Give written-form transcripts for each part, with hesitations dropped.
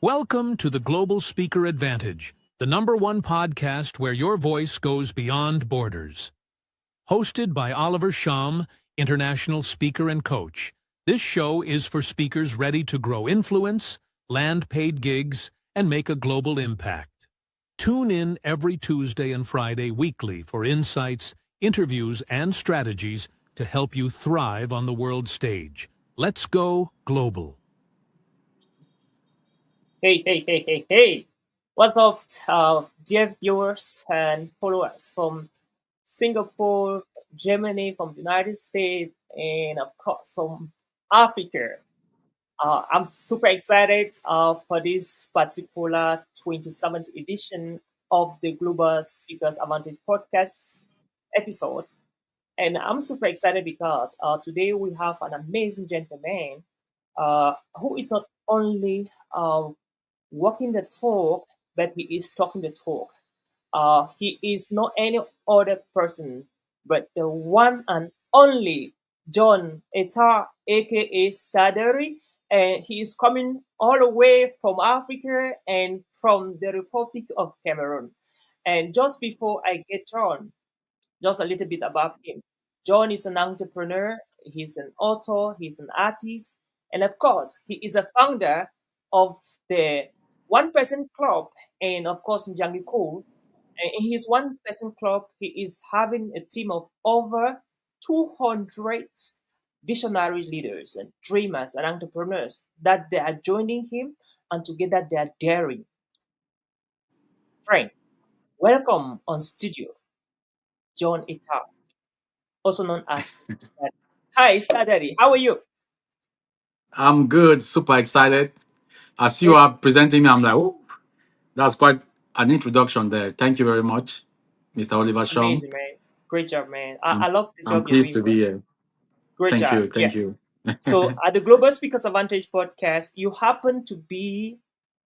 Welcome to the Global Speaker Advantage, the #1 podcast where your voice goes beyond borders. Hosted by Oliver Nshom, international speaker and coach, this show is for speakers ready to grow influence, land paid gigs, and make a global impact. Tune in every Tuesday and Friday weekly for insights, interviews, and strategies to help you thrive on the world stage. Let's go global. Hey. What's up, dear viewers and followers from Singapore, Germany, from the United States, and of course from Africa. I'm super excited for this particular 27th edition of the Global Speakers Advantage podcast episode. And I'm super excited because today we have an amazing gentleman who is not only walking the talk, but he is talking the talk. He is not any other person but the one and only John Eta, aka Staderi, and he is coming all the way from Africa and from the Republic of Cameroon. And just before I get on, just a little bit about him. John is an entrepreneur, he's an author, he's an artist, and of course, he is a founder of the One Person Club and, of course, JANGICCUL. And in his One Person Club, he is having a team of over 200 visionary leaders and dreamers and entrepreneurs that they are joining him, and together they are daring. Frank, welcome on studio, John Eta, also known as Stardaddy. Hi, Stardaddy. How are you? I'm good, super excited. As you Great, are presenting me, I'm like, oh, that's quite an introduction there. Thank you very much, Mr. Oliver Shom. amazing, man. Great job, man. I I'm, love the I'm job you're pleased doing, to bro. be here. Great Thank job. you. Yeah. Thank you. So at the Global Speakers Advantage podcast, you happen to be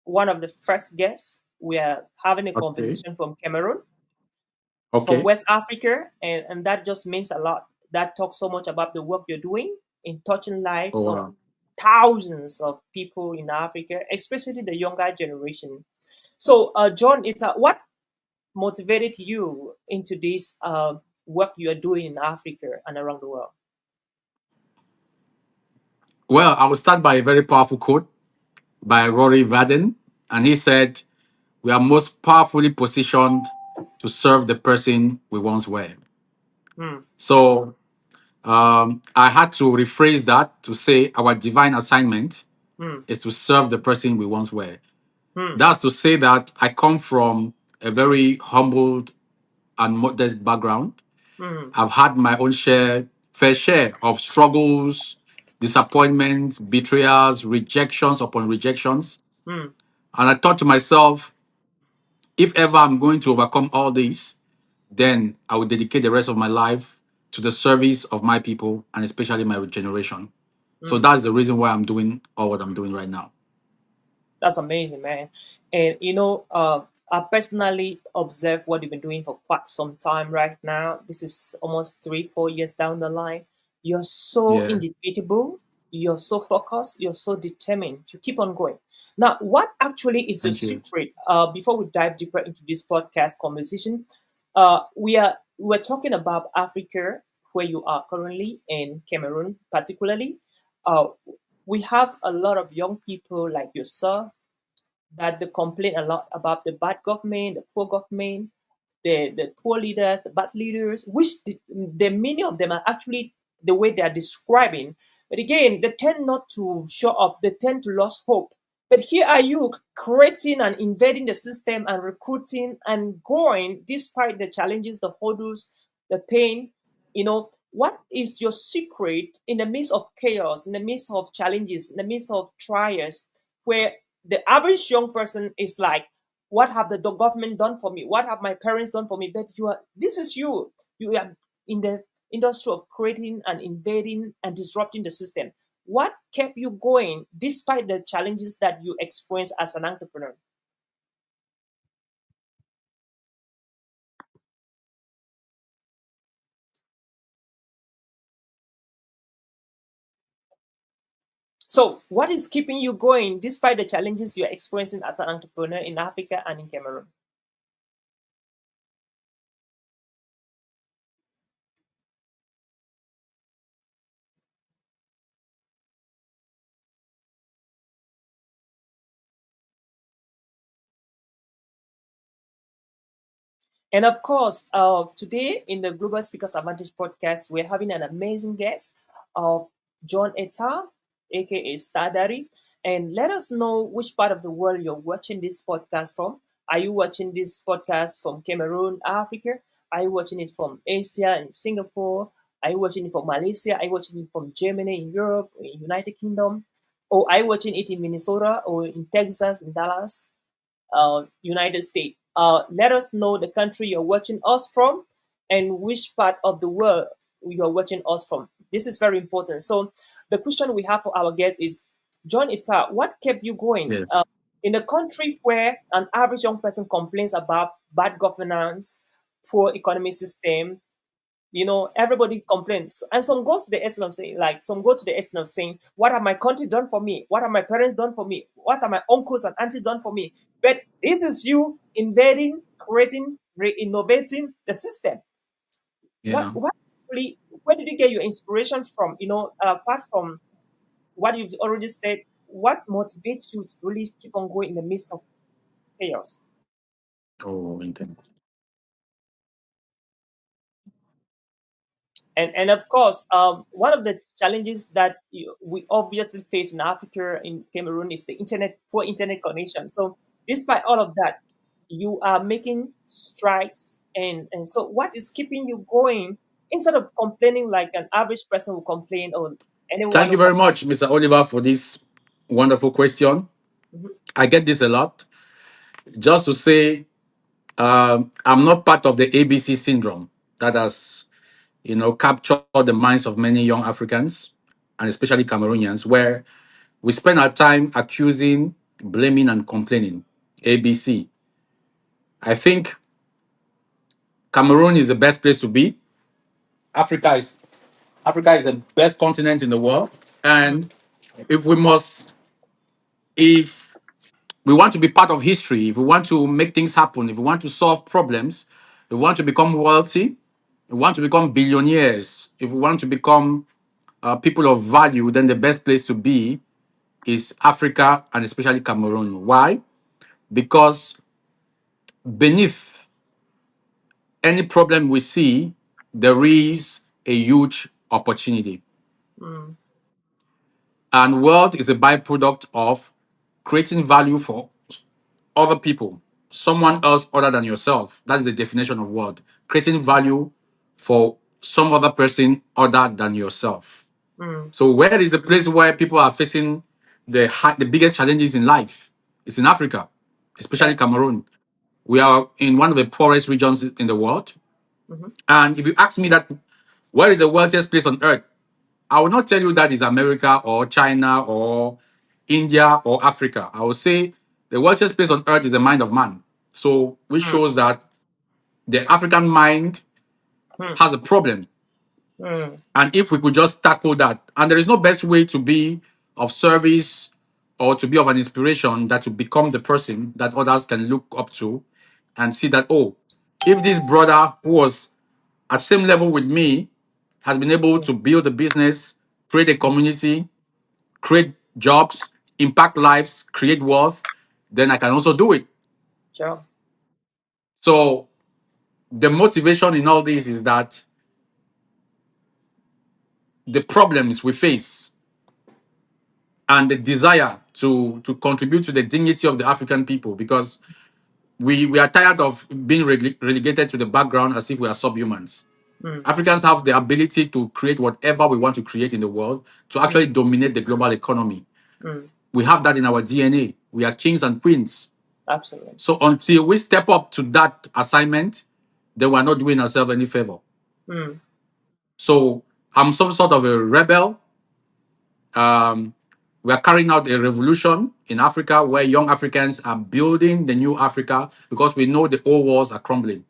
one of the first guests. We are having a Okay. conversation from Cameroon, from Okay. West Africa, and that just means a lot. That talks so much about the work you're doing in touching Oh, lives of wow. thousands of people in Africa, especially the younger generation. So, John, what motivated you into this work you are doing in Africa and around the world? Well, I will start by a very powerful quote by Rory Vaden. And he said, we are most powerfully positioned to serve the person we once were. Hmm, So I had to rephrase that to say our divine assignment hmm, is to serve the person we once were. hmm, That's to say that I come from a very humbled and modest background. hmm, I've had my own fair share of struggles, disappointments, betrayals, rejections upon rejections. hmm, And I thought to myself, if ever I'm going to overcome all this, then I would dedicate the rest of my life to the service of my people and especially my generation. So hmm. that's the reason why I'm doing all what I'm doing right now. That's amazing, man. And I personally observe what you've been doing for quite some time right now. This is almost 3, 4 years down the line. You're so Yeah. indefatigable. You're so focused. You're so determined. You keep on going. Now, what actually is your Thank you. secret? Before we dive deeper into this podcast conversation, we're talking about Africa, where you are currently in Cameroon, particularly. Uh, we have a lot of young people like yourself that they complain a lot about the bad government, the poor government, the poor leaders, the bad leaders, which the many of them are actually the way they are describing. But again, they tend not to show up. They tend to lose hope. But here are you creating and invading the system and recruiting and going despite the challenges, the hurdles, the pain. What is your secret in the midst of chaos, in the midst of challenges, in the midst of trials, where the average young person is like, what have the government done for me? What have my parents done for me? But this is you. You are in the industry of creating and invading and disrupting the system. What kept you going despite the challenges that you experience as an entrepreneur? So, what is keeping you going despite the challenges you are experiencing as an entrepreneur in Africa and in Cameroon? And of course, today in the Global Speakers Advantage podcast, we're having an amazing guest, John Eta, aka Stardary. And let us know which part of the world you're watching this podcast from. Are you watching this podcast from Cameroon, Africa? Are you watching it from Asia and Singapore? Are you watching it from Malaysia? Are you watching it from Germany in Europe, in United Kingdom? Or are you watching it in Minnesota or in Texas, in Dallas? United States. Let us know the country you're watching us from and which part of the world you're watching us from. This is very important. So, the question we have for our guest is, John Eta, what kept you going? Yes. In a country where an average young person complains about bad governance, poor economic system, everybody complains, and some goes to the extent of saying, like, some go to the extent of saying, what have my country done for me? What have my parents done for me? What have my uncles and aunties done for me? But this is you invading, creating, re-innovating the system. Yeah. What really, where did you get your inspiration from? Apart from what you've already said, what motivates you to really keep on going in the midst of chaos? Oh, indeed. And of course, one of the challenges that we obviously face in Africa, in Cameroon, is the poor internet connection. So despite all of that, you are making strides. And so what is keeping you going instead of complaining like an average person will complain, or anyone Thank who you very much, Mr. Oliver, for this wonderful question. Mhm. I get this a lot. Just to say, I'm not part of the ABC syndrome that has, captured the minds of many young Africans and especially Cameroonians, where we spend our time accusing, blaming, and complaining. ABC. I think Cameroon is the best place to be. Africa is Africa is the best continent in the world, Mm, and if we must, if we want to be part of history, if we want to make things happen, if we want to solve problems, if we want to become wealthy, if we want to become billionaires, if we want to become people of value, then the best place to be is Africa and especially Cameroon. Why? Because beneath any problem we see, there is a huge opportunity. mm, And wealth is a byproduct of creating value for other people, someone else other than yourself. That is the definition of wealth. Creating value for some other person other than yourself. mm. So where is the place where people are facing the biggest challenges in life? It's in Africa, Yeah. especially Cameroon. We are in one of the poorest regions in the world. Hmm. And if you ask me that, where is the wealthiest place on earth? I will not tell you that is America or China or India or Africa. I will say the wealthiest place on earth is the mind of man. So, which Mm, shows that the African mind mm, has a problem. mm, And if we could just tackle that, and there is no best way to be of service or to be of an inspiration that to become the person that others can look up to and see that, oh, if this brother who was at same level with me has been able mm, to build a business, create a community, create jobs, impact lives, create wealth, then I can also do it. sure. So the motivation in all this is that the problems we face and the desire to contribute to the dignity of the African people, because we are tired of being relegated to the background as if we are subhumans. Mm, Africans have the ability to create whatever we want to create in the world, to mm, actually dominate the global economy. mm. We have that in our DNA. We are kings and queens. Absolutely. So until we step up to that assignment, then we're not doing ourselves any favor. Mm, So I'm some sort of a rebel. We are carrying out a revolution in Africa where young Africans are building the new Africa because we know the old walls are crumbling.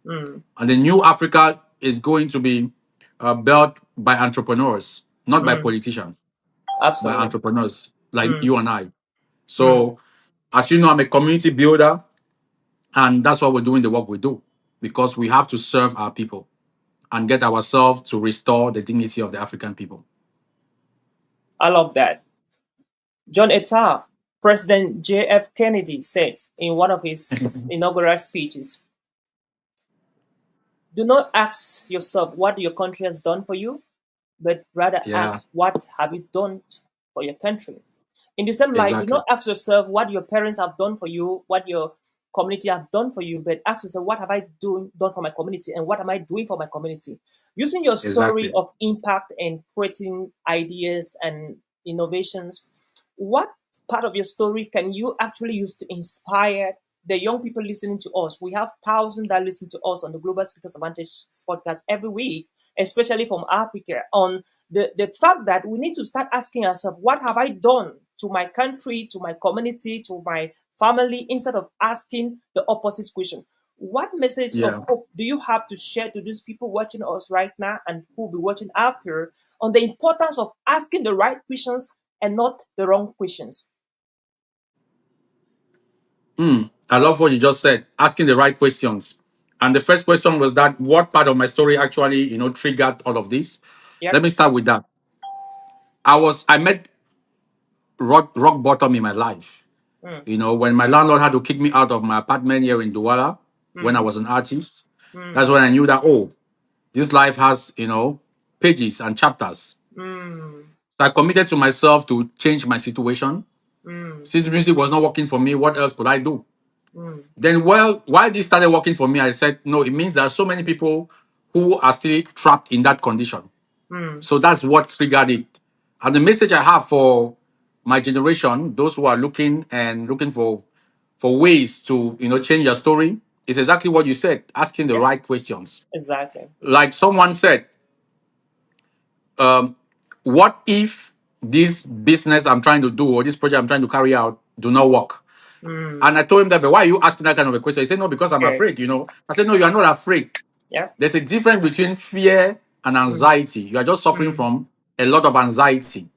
mm. And the new Africa is going to be built by entrepreneurs, not by Mm, politicians. by Absolutely. entrepreneurs like Mm, you and I. mm. So, as you know, I'm a community builder, and that's why we're doing the work we do because we have to serve our people and get ourselves to restore the dignity of the African people. I love that. John Eta, President J.F. Kennedy said in one of his inaugural speeches, do not ask yourself what your country has done for you, but rather Yeah, ask what have you done for your country. In the same light, do exactly. not ask yourself what your parents have done for you, what your community have done for you, but ask yourself what have I done for my community and what am I doing for my community? Using your story Exactly. of impact and creating ideas and innovations, what part of your story can you actually use to inspire the young people listening to us? We have thousands that listen to us on the Global Speakers Advantage podcast every week, especially from Africa, on the fact that we need to start asking ourselves, what have I done to my country, to my community, to my family, instead of asking the opposite question. What message of Yeah. hope do you have to share to those people watching us right now and who will be watching after on the importance of asking the right questions and not the wrong questions? I love what you just said, asking the right questions. And the first question was that what part of my story actually, triggered all of this? Let Yep. me start with that. I met rock bottom in my life. Mm, When my landlord had to kick me out of my apartment here in Douala when I mm, was an artist, that's mm, when I knew that, oh, this life has, pages and chapters. mm, So I committed to myself to change my situation. mm, Since music was not working for me, what else could I do? mm. Then, well, while this started working for me, I said, no, it means there are so many people who are still trapped in that condition. Mm. So that's what triggered it. And the message I have for my generation, those who are looking for ways to change your story, is exactly what you said, asking the Yeah, right questions. exactly. Like someone said, um, what if this business I'm trying to do or this project I'm trying to carry out do not work? Mm. And I told him that, but why are you asking that kind of a question? He said, no, because I'm Okay. afraid. I said, no, you are not afraid. Yeah. There's a difference between fear and Mm, anxiety. You are just suffering mm, from a lot of anxiety.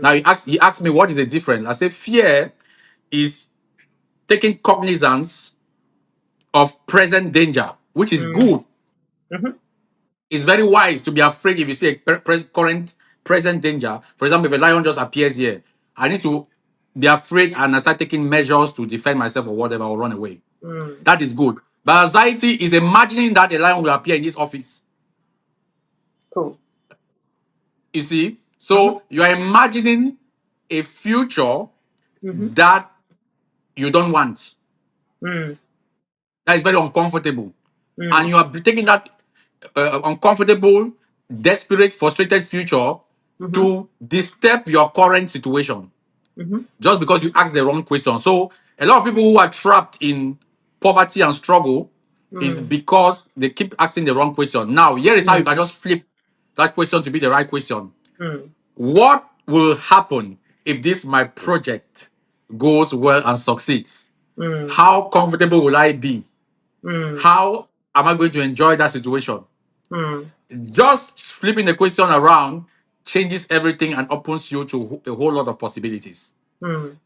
Now mm, he asked me what is the difference. I said fear is taking cognizance of present danger, which is mm, good. mhm, It's very wise to be afraid if you see a current present danger. For example, if a lion just appears here, I need to be afraid and I start taking measures to defend myself or whatever or run away. mm. That is good. But anxiety is imagining that a lion will appear in this office. Cool. You see? Mhm, So you are imagining a future mhm, that you don't want. mm, That is very uncomfortable. And mm, you are taking that uncomfortable, desperate, frustrated future mhm, to disturb your current situation mhm, just because you asked the wrong question. So a lot of people who are trapped in poverty and struggle is mm, because they keep asking the wrong question. Now, here is how you mm, can just flip that question to be the right question. mm, What will happen if this my project goes well and succeeds? mm, How comfortable will I be? mm, How am I going to enjoy that situation? mm, Just flipping the question around changes everything and opens you to a whole lot of possibilities. mm,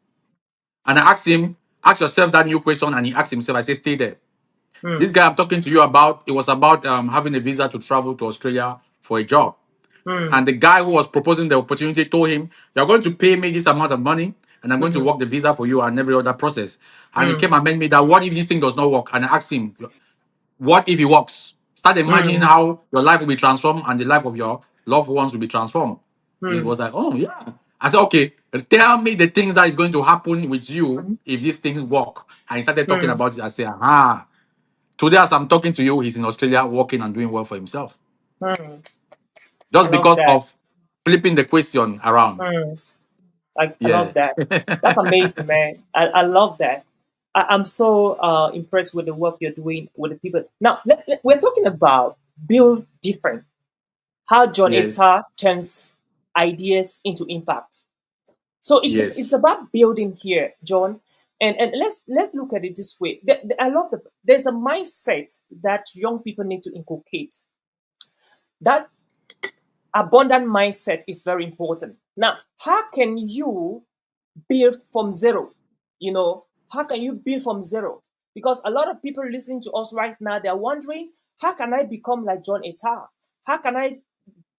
And I asked him, ask yourself that new question, and he asked himself, I said, stay there. This mm, guy I'm talking to you about, it was about having a visa to travel to Australia for a job. mm, And the guy who was proposing the opportunity told him, you're going to pay me this amount of money and I'm going to mhm, work the visa for you and every other process. And he mm, came and made me that, what if this thing does not work? And I asked him, what if it works? Start imagining mm, how your life will be transformed and the life of your loved ones will be transformed. He mm, was like, oh, yeah. I said, okay, tell me the things that is going to happen with you mhm, if these things work. And he started talking mm, about it. I said, ah, today as I'm talking to you, he's in Australia working and doing well for himself. mm. I Just love because that. of flipping the question around. Mm. I Yeah. love that. That's amazing, man. I love that. I'm so impressed with the work you're doing with the people. Now, we're talking about build different. How John Yes. Eta turns ideas into impact. So it's Yes. about building here, John. And let's look at it this way. I love there's a mindset that young people need to inculcate. That abundant mindset is very important. Now, how can you build from zero? You know, how can you build from zero? Because a lot of people listening to us right now, they're wondering, how can I become like John Eta? How can I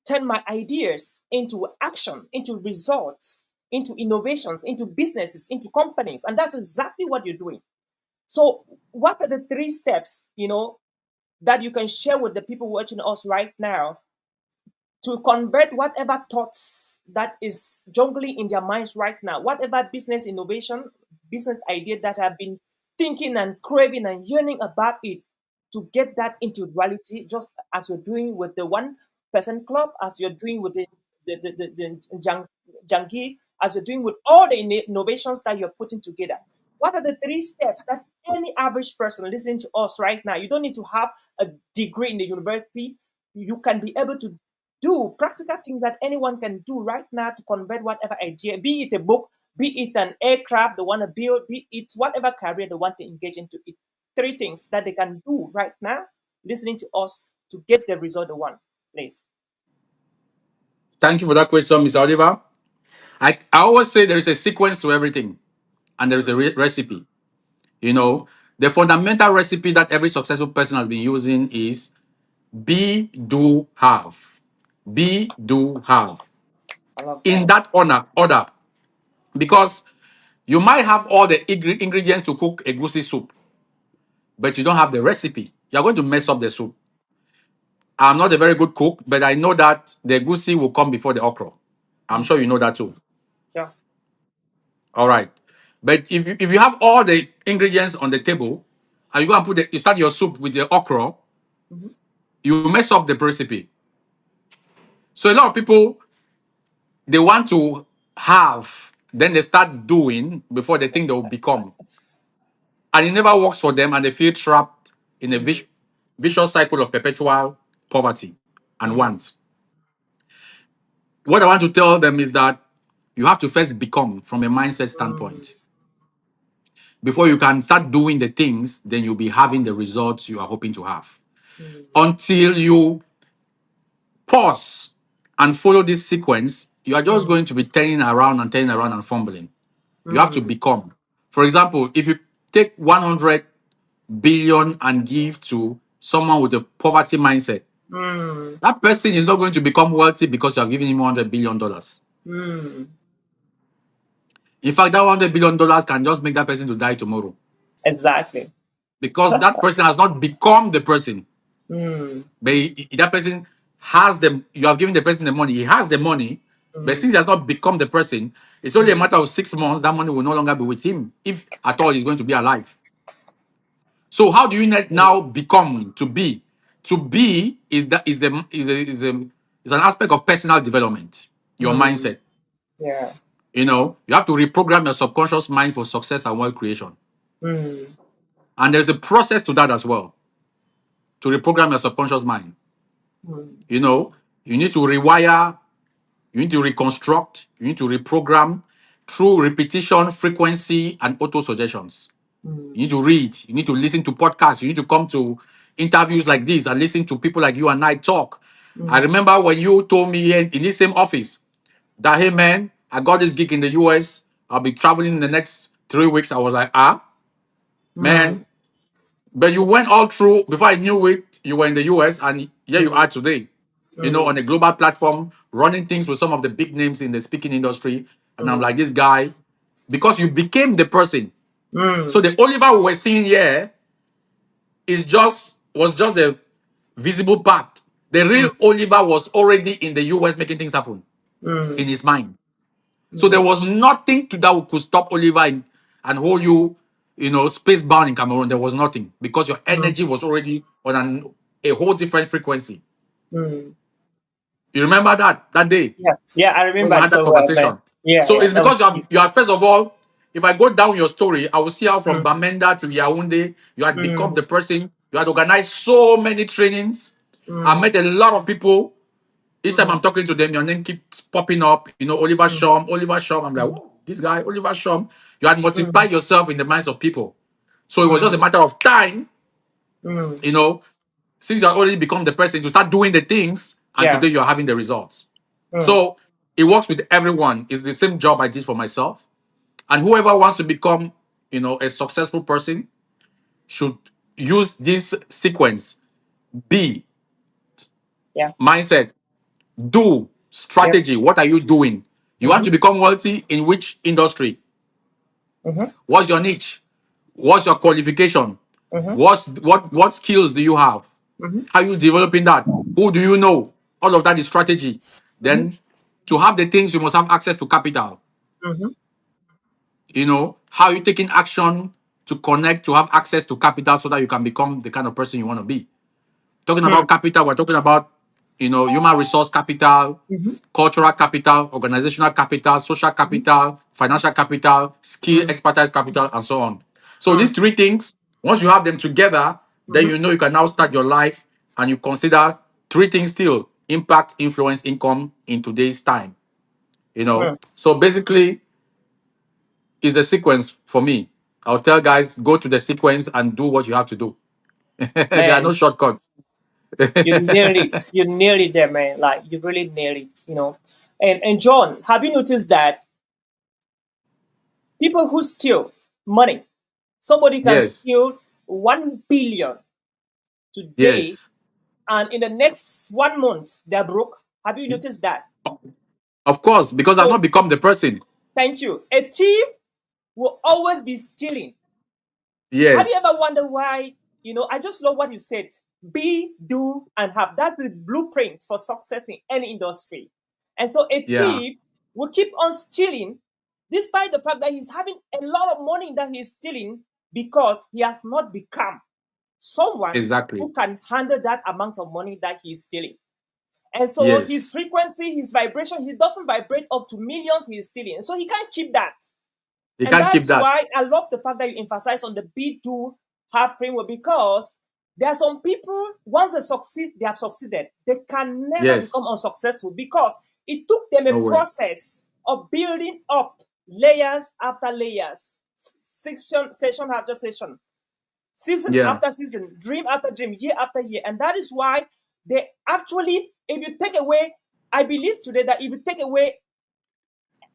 turn my ideas into action, into results, into innovations, into businesses, into companies? And that's exactly what you're doing. So, what are the 3 steps, that you can share with the people watching us right now to convert whatever thoughts that is jungling in their minds right now, whatever business innovation, business idea that have been thinking and craving and yearning about it, to get that into reality, just as you're doing with the 1% club, as you're doing with the Jangi, as you're doing with all the innovations that you're putting together. What are the 3 steps that any average person listening to us right now? You don't need to have a degree in the university. You can be able to do practical things that anyone can do right now to convert whatever idea, be it a book, be it an aircraft they want to build, be it whatever career they want to engage into. It 3 things that they can do right now, listening to us, to get the result they want. Please. Thank you for that question, Mr. Oliver. I always say there is a sequence to everything, and there is a recipe. You know, the fundamental recipe that every successful person has been using is be, do, have. Be, do, have. I love In that. that order. Because you might have all the ingredients to cook a goosey soup, but you don't have the recipe. You're going to mess up the soup. I'm not a very good cook, but I know that the goosey will come before the okra. I'm Mm. sure you know that too. Sure. All right. But if you have all the ingredients on the table and you go and you start your soup with the okra, Mhm. you mess up the recipe. So a lot of people, they want to have, then they start doing before they think they will become. And it never works for them, and they feel trapped in a Mm. vicious cycle of perpetual poverty and Mm. want. What I want to tell them is that you have to first become from a mindset Mm. standpoint. Before you can start doing the things, then you'll be having the results you are hoping to have. Mm. Until you pause and follow this sequence, you are just Mm. going to be turning around and fumbling. You have to Mm. become. For example, if you take 100 billion and give to someone with a poverty mindset, Mm. that person is not going to become wealthy because you have given him $100 billion. Mm. In fact, that $100 billion can just make that person to die tomorrow Exactly. because that person has not become the person. Mm. But that person has the, you have given the person the money, he has the money, but Mm. since he has not become the person, it's only a Mm. matter of 6 months that money will no longer be with him, if at all he's going to be alive. So how do you Mm. now become to be? To be is that is an aspect of personal development, your Mm. mindset. Yeah. You have to reprogram your subconscious mind for success and wealth creation. Mm. And there's a process to that as well, to reprogram your subconscious mind. Mm. You know, you need to rewire, you need to reconstruct, you need to reprogram through repetition, frequency, and auto suggestions. You need Mm. to read, you need to listen to podcasts, you need to come to interviews like this and listen to people like you and I talk. I Mm. remember when you told me in this same office that, hey man, I got this gig in the US, I'll be traveling in the next 3 weeks. I was like, Mm. man. But you went all through before I knew it, you were in the US and here you Mm. are today, Mm. on a global platform, running things with some of the big names in the speaking industry. And I'm Mm. like, this guy, because you became the person. So Mm. the Oliver we were seeing here was just a visible part. The real Mm. Oliver was already in the US making things happen in Mm. his mind. So there Mm. was nothing to that could stop Oliver and hold you, space bound in Cameroon. There was nothing because your Mm. energy was already on a whole different frequency. Mm. You remember that day Yeah. Yeah, I when we remember it had that so well, man. conversation? Yeah, So yeah, it's that was because cute. you are first of all, if I go down your story, I will see how from Mm. Bamenda to Yaoundé, you had become Mm. the person, you had organized so many trainings. I Mm. met a lot of people. Each time Mm. I'm talking to them, your name keeps popping up. Oliver Mm. Shom, Oliver Shom. I'm like, Mm. whoa, this guy, Oliver Shom. You had Mm. multiplied yourself in the minds of people. So it was just a Mm. matter of time, Mm. you know, since you had already become the person to start doing the things, and Yeah. today you're having the results. Mm. So It works with everyone. It's the same job I did for myself. And whoever wants to become, a successful person should use this sequence: be, Yeah. mindset, do, Yep. strategy. What are you doing? You want Mm-hmm. to become wealthy in which industry? Mm-hmm. What's your niche? What's your qualification? Mm-hmm. What skills do you have? Mm-hmm. How you developing that? Who do you know? All of that is strategy. Mm-hmm. Then to have the things, you must have access to capital. Mm-hmm. How you taking action to connect to have access to capital so that you can become the kind of person you want to be. Talking about capital, we're talking about human resource capital, Mm-hmm. cultural capital, organizational capital, social capital, financial capital, skill, Mm-hmm. expertise capital, and so on. So these three things, once you have them together, then Mm-hmm. you can now start your life, and you consider three things still: impact, influence, income in today's time. So basically, it's a sequence for me. I'll tell guys, go to the sequence and do what you have to do. There are no Man, shortcuts. you nailed it. You nailed it there, man. Like you really nailed it, you know. And John, have you noticed that people who steal money, somebody can Yes, steal 1 billion today, yes. and in the next 1 month they're broke. Have you noticed that? Of course, because I've not So become the person. thank you. A thief will always be stealing. Have you ever Yes. wondered why? I just love what you said. Be, do, and have. That's the blueprint for success in any industry. And so a Yeah, thief will keep on stealing despite the fact that he's having a lot of money that he's stealing because he has not become someone exactly. who can handle that amount of money that he's stealing. And so his Yes. frequency, his vibration, he doesn't vibrate up to millions he's stealing. So he can't keep that. You And can't keep that's that. why I love the fact that you emphasize on the be, do, have framework, because there are some people, once they succeed, they have succeeded. They can never become Yes. unsuccessful because it took them a No way. process of building up layers after layers, session after session, season Yeah. after season, dream after dream, year after year. And that is why they actually, if you take away, I believe today that if you take away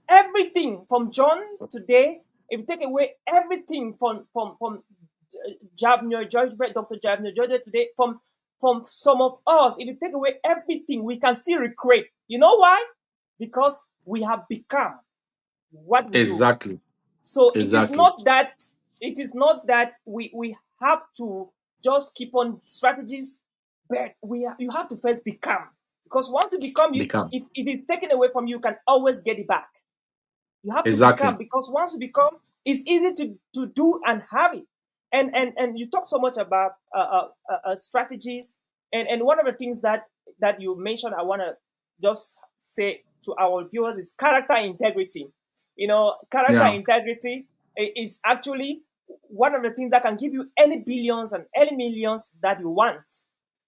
everything from John today, if you take away everything from Javner, Dr. Javner, Georgia today, from some of us, if you take away everything, we can still recreate. You know why? Because we have become what we do. Exactly. So Exactly. it is not that we have to just keep on strategies, but you have to first become, because once you become, you Become. if it's taken away from you, you can always get it back. You have to become, Exactly. because once you become, it's easy to do and have it. And you talk so much about strategies, and one of the things that you mentioned, I want to just say to our viewers, is character integrity. Character Yeah. integrity is actually one of the things that can give you any billions and any millions that you want.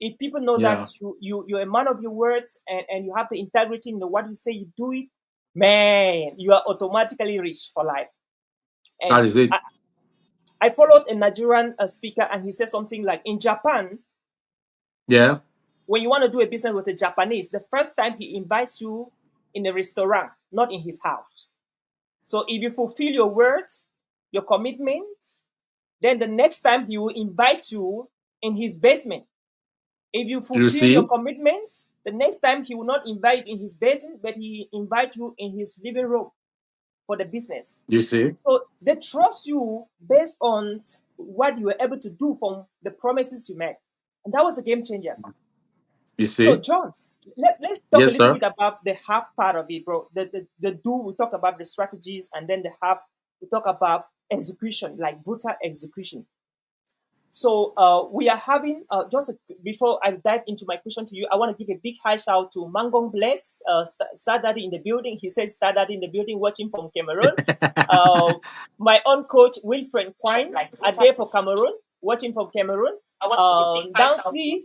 If people know that Yeah. you're a man of your words, and you have the integrity in what you say, you do it, man, you are automatically rich for life. And That is it. I followed a Nigerian speaker, and he said something like, in Japan, Yeah. when you want to do a business with a Japanese, the first time he invites you in a restaurant, not in his house. So if you fulfill your words, your commitments, then the next time he will invite you in his basement. If you You fulfill your see? commitments, the next time he will not invite you in his basement, but he invite you in his living room for the business. You see? So they trust you based on what you were able to do from the promises you made. And that was a game changer. You So see? John, let's talk a Yes, little sir. bit about the half part of it, bro. The do, we talk about the strategies, and then the half, we talk about execution, like brutal execution. So we are having before I dive into my question to you, I want to give a big high shout to Mangong Bless, Star Daddy in the building. He says Star Daddy in the building, watching from Cameroon. Uh, my own coach Wilfred Quine, a day for Cameroon, watching from Cameroon. Dancy,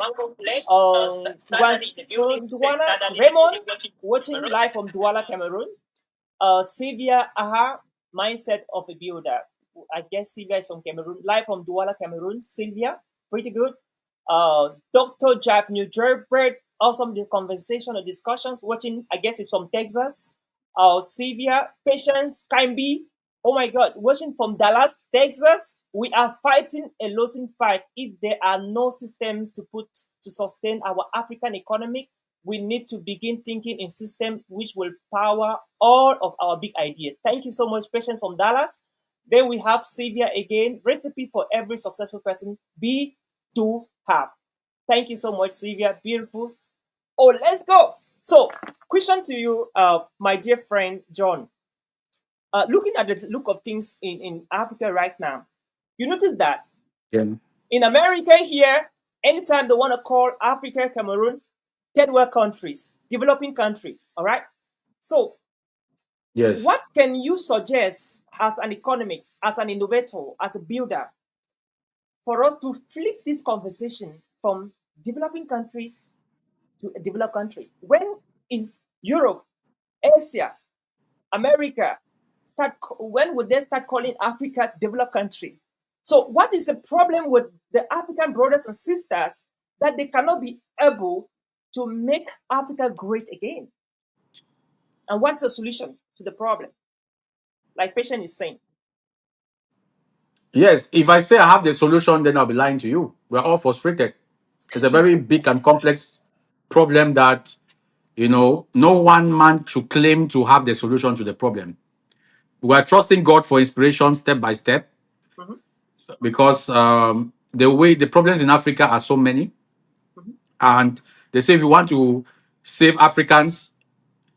Duana Raymond, watching live from Douala, Cameroon. Sylvia Aha, mindset of a builder. I guess Sylvia is from Cameroon, live from Douala, Cameroon. Sylvia, pretty good. Dr. Jav New Jersey, awesome the conversation or discussions. Watching, I guess it's from Texas. Sylvia, Patience, Kimby. Oh my God, watching from Dallas, Texas. We are fighting a losing fight if there are no systems to sustain our African economy. We need to begin thinking in systems which will power all of our big ideas. Thank you so much, Patience from Dallas. Then we have Sylvia again. Recipe for every successful person: be, do, have. Thank you so much, Sylvia. Beautiful. Oh, let's go. So, question to you, my dear friend John. Looking at the look of things in Africa right now, you notice that Yeah. in America here, anytime they want to call Africa, Cameroon, third world countries, developing countries, all right? So, Yes. what can you suggest as an economist, as an innovator, as a builder, for us to flip this conversation from developing countries to a developed country? When is Europe, Asia, America when would they start calling Africa developed country? So what is the problem with the African brothers and sisters that they cannot be able to make Africa great again? And what's the solution to the problem? Like Patient is saying. Yes. If I say I have the solution, then I'll be lying to you. We're all frustrated. It's a very big and complex problem that, no one man should claim to have the solution to the problem. We are trusting God for inspiration step by step Mhm, because the problems in Africa are so many. mhm, And they say if you want to save Africans,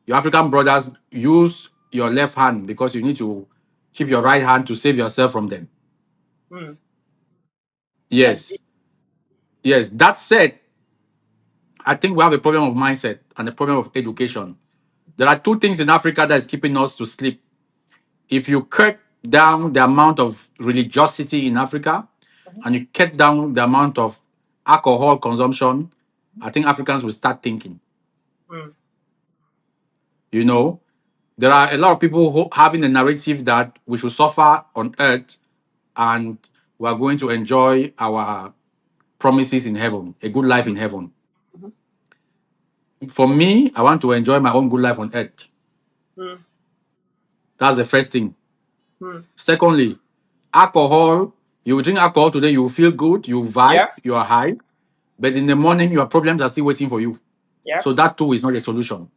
your African brothers, use your left hand because you need to keep your right hand to save yourself from them. mm. That's deep. Yes. Yes. That said, I think we have a problem of mindset and a problem of education. There are two things in Africa that is keeping us to sleep. If you cut down the amount of religiosity in Africa Mhm, and you cut down the amount of alcohol consumption, I think Africans will start thinking. mm. You know, there are a lot of people who having a narrative that we should suffer on earth and we are going to enjoy our promises in heaven, a good life in heaven. Mhm, For me, I want to enjoy my own good life on earth. mm, That's the first thing. mm. Secondly, alcohol, you drink alcohol today, you feel good, you vibe, Yeah, you are high, but in the morning, your problems are still waiting for you. yeah. So that too is not a solution.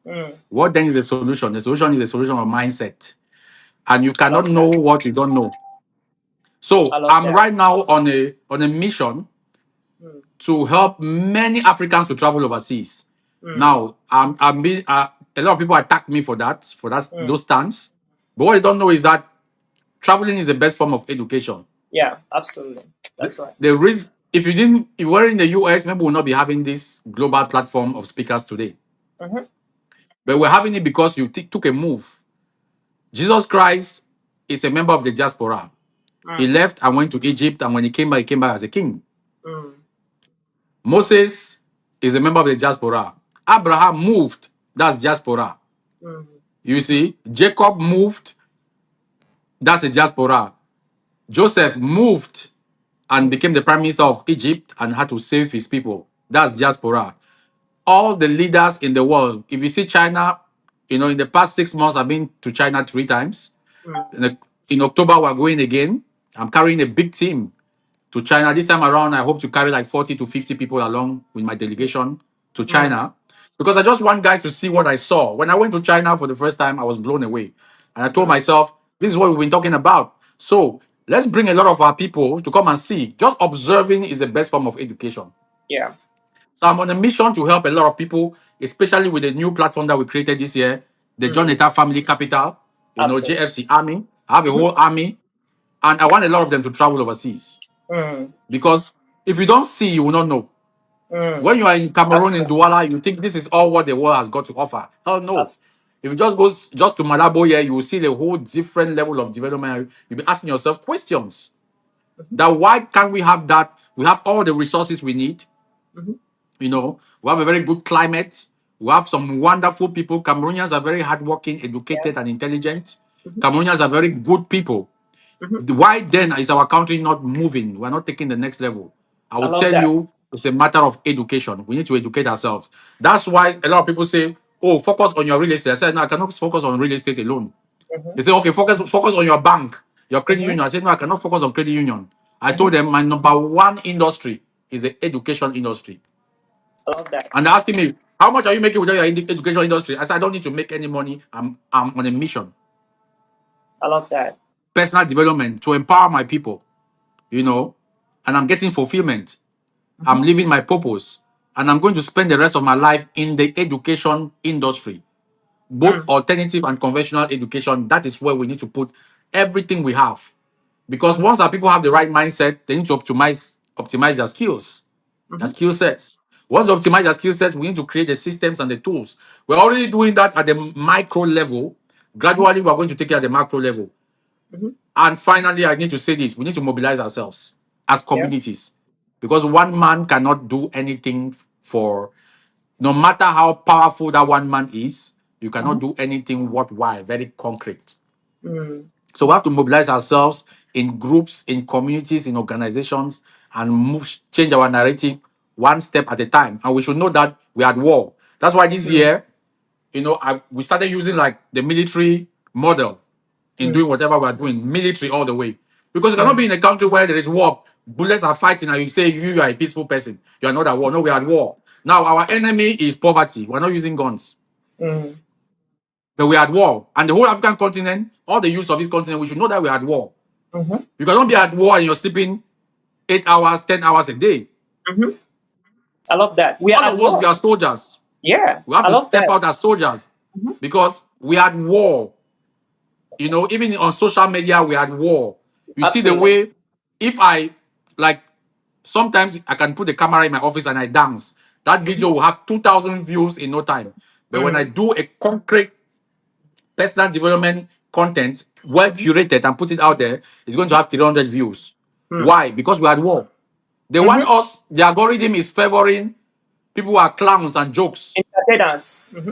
Mm. What then is the solution? The solution is a solution of mindset. And you I cannot love know that. what you don't know. I So love I'm that. right now on a mission Mm, to help many Africans to travel overseas. mm, Now, I'm being, a lot of people attack me for mm. those stands. But what you don't know is that traveling is the best form of education. Yeah, absolutely. The, That's right. the reason, if you were in the US, maybe we'll not be having this global platform of speakers today. Mm-hmm. But we're having it because you took a move. Jesus Christ is a member of the diaspora. He Mm, left and went to Egypt, and when he came back as a king. mm, Moses is a member of the diaspora. Abraham moved, that's diaspora. mm, You see, Jacob moved, that's a diaspora. Joseph moved and mm. became the prime minister of Egypt and had to save his people. That's diaspora. All the leaders in the world, if you see China, in the past 6 months, I've been to China 3 times. Mm, In October, we're going again. I'm carrying a big team to China. This time around, I hope to carry like 40 to 50 people along with my delegation to mm, China because I just want guys to see what I saw. When I went to China for the first time, I was blown away. And I told mm. myself, this is what we've been talking about. So let's bring a lot of our people to come and see. Just observing is the best form of education. Yeah, So I'm on a mission to help a lot of people, especially with the new platform that we created this year, the John mm, Eta Family Capital, absolutely. JFC Army. I have a Mm-hmm. whole army, and I want a lot of them to travel overseas. Mm, Because if you don't see, you will not know. mm. When you are in Cameroon, in Absolutely. Douala, you think this is all what the world has got to offer. Oh no. Absolutely. If you just to Malabo here, you will see the whole different level of development. You'll be asking yourself questions. That why can't we have that? We have all the resources we need. Mm-hmm. We have a very good climate. We have some wonderful people. Cameroonians are very hardworking, Yeah. educated, and intelligent. Mm-hmm. Cameroonians are very good people. Mm-hmm. Why then is our country not moving? We're not taking the next level. I I will love tell that. you, it's a matter of education. We need to educate ourselves. That's why a lot of people say, oh, focus on your real estate. I said, no, I cannot focus on real estate alone. Mm-hmm. They say, okay, focus on your bank, your credit Mm-hmm. union. I said, no, I cannot focus on credit union. I Mm-hmm. told them my number one industry is the education industry. I love that. And they're asking me, how much are you making with your education industry? I said, I don't need to make any money. I'm on a mission. I love that. Personal development to empower my people, you know, and I'm getting fulfillment. Mm-hmm. I'm living my purpose. And I'm going to spend the rest of my life in the education industry, both Mm. alternative and conventional education. That is where we need to put everything we have. Because Mm-hmm. once our people have the right mindset, they need to optimize their skills, their Mm-hmm. skill sets. Once they optimize their skill sets, we need to create the systems and the tools. We're already doing that at the micro level. Mm-hmm. Gradually, we're going to take it at the macro level. Mm-hmm. And finally, I need to say this: we need to mobilize ourselves as Yeah. communities, because one man cannot do anything for. No matter how powerful that one man is, you Mm-hmm. cannot do anything worthwhile, very concrete. Mm. So we have to mobilize ourselves in groups, in communities, in organizations, and change our narrative one step at a time. And we should know that we are at war. That's why this Mm. year, we started using like the military model in Mm. doing whatever we are doing, military all the way. Because you cannot Mm. be in a country where there is war, bullets are fighting, and you say you are a peaceful person. You are not at war. No, we are at war. Now our enemy is poverty. We're not using guns. Mm. But we are at war. And the whole African continent, all the youths of this continent, we should know that we are at war. Mm-hmm. You cannot be at war and you're sleeping 8 hours, 10 hours a day. Mm-hmm. I love that. We are All at of us, we war. are soldiers. Yeah. We have I to love step that. out as soldiers Mm-hmm. because we are at war. Even on social media, we are at war. You see the Absolutely. way, if I, like, sometimes I can put the camera in my office and I dance. That video will have 2,000 views in no time. But when I Mm. do a concrete personal development content, well Mm-hmm. curated and put it out there, it's going to have 300 views. Mm. Why? Because we are at war. They want Mm-hmm. us, the algorithm is favoring people who are clowns and jokes, Entertainers. Mm-hmm.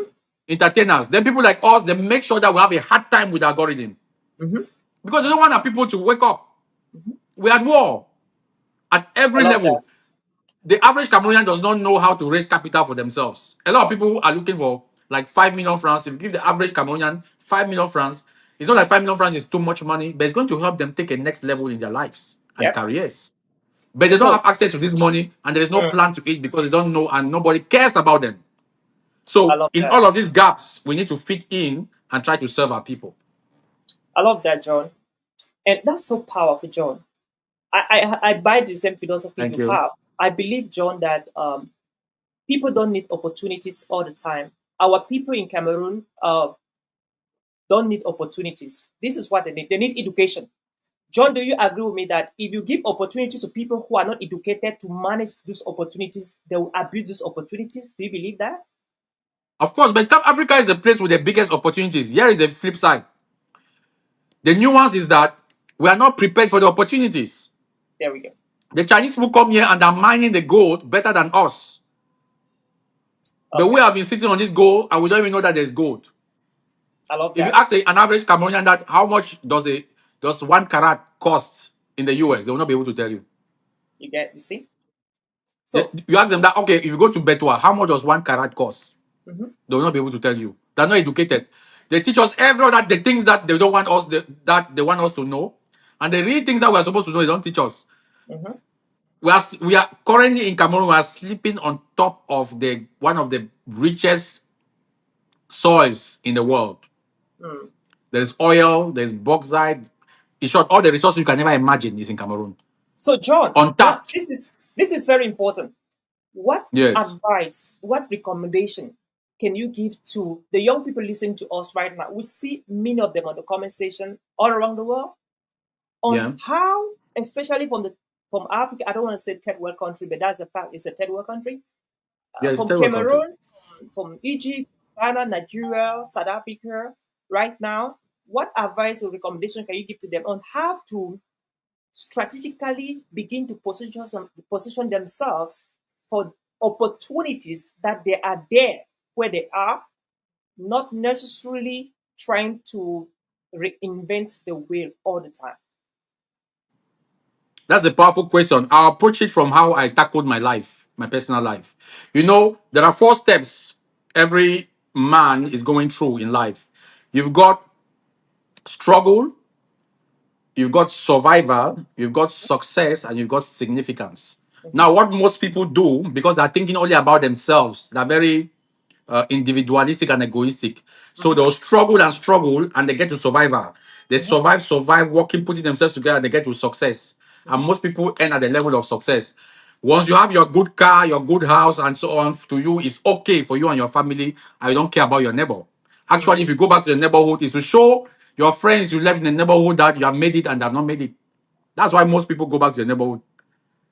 entertainers. Then people like us, they make sure that we have a hard time with the algorithm Mm-hmm. because they don't want our people to wake up. Mm-hmm. We're at war at I every love that. level. The average Cameroonian does not know how to raise capital for themselves. A lot of people are looking for like 5 million francs. If you give the average Cameroonian 5 million francs, it's not like 5 million francs is too much money, but it's going to help them take a next level in their lives and Yep. careers. But they don't So have access to this money and there is no mm, plan to it because they don't know and nobody cares about them. I So, love in that. all of these gaps, we need to fit in and try to serve our people. I love that, John. And that's so powerful, John. I buy the same philosophy Thank you you. have. I believe, John, that people don't need opportunities all the time. Our people in Cameroon don't need opportunities. This is what they need. They need education. John, do you agree with me that if you give opportunities to people who are not educated to manage these opportunities, they will abuse these opportunities? Do you believe that? Of course, but South Africa is the place with the biggest opportunities. Here is the flip side. The nuance is that we are not prepared for the opportunities. There we go. The Chinese people come here and are mining the gold better than us. But we Okay. have been sitting on this gold and we don't even know that there's gold. I love If you that. ask an average Cameroonian that how much does 1 carat cost in the US, they will not be able to tell you. You see? So, You ask them that, okay, if you go to Betua, how much does 1 carat cost? mhm, They will not be able to tell you. They're not educated. They teach us every other the things that they don't want us that they want us to know, and the real things that we are supposed to know, they don't teach us. mhm, We are currently in Cameroon. We are sleeping on top of the one of the richest soils in the world. mm. There's oil. There's bauxite. In short, all the resources you can never imagine is in Cameroon. So, John, now Untapped. this is very important. What Yes. advice, what recommendation can you give to the young people listening to us right now? We see many of them on the comment section all around the world on Yeah. how, especially from Africa. I don't want to say third world country, but that's a fact. It's a third world country. Yeah. It's a From third world country. Cameroon, from Egypt, Ghana, Nigeria, South Africa. Right now, what advice or recommendation can you give to them on how to strategically begin to position themselves for opportunities that they are there where they are, not necessarily trying to reinvent the wheel all the time? That's a powerful question. I'll approach it from how I tackled my life, my personal life. There are 4 steps every man is going through in life. You've got struggle, you've got survival, you've got success, and you've got significance. Mm-hmm. Now, what most people do, because they're thinking only about themselves, they're very individualistic and egoistic. So Mm-hmm. they'll struggle and struggle and they get to survival. They Mm-hmm. survive, working, putting themselves together, and they get to success. And Mm-hmm. most people end at the level of success. Once you have your good car, your good house, and so on, to you, it's okay for you and your family, and you don't care about your neighbor. Actually, if you go back to the neighborhood, it's to show your friends you live in the neighborhood that you have made it and have not made it. That's why most people go back to the neighborhood,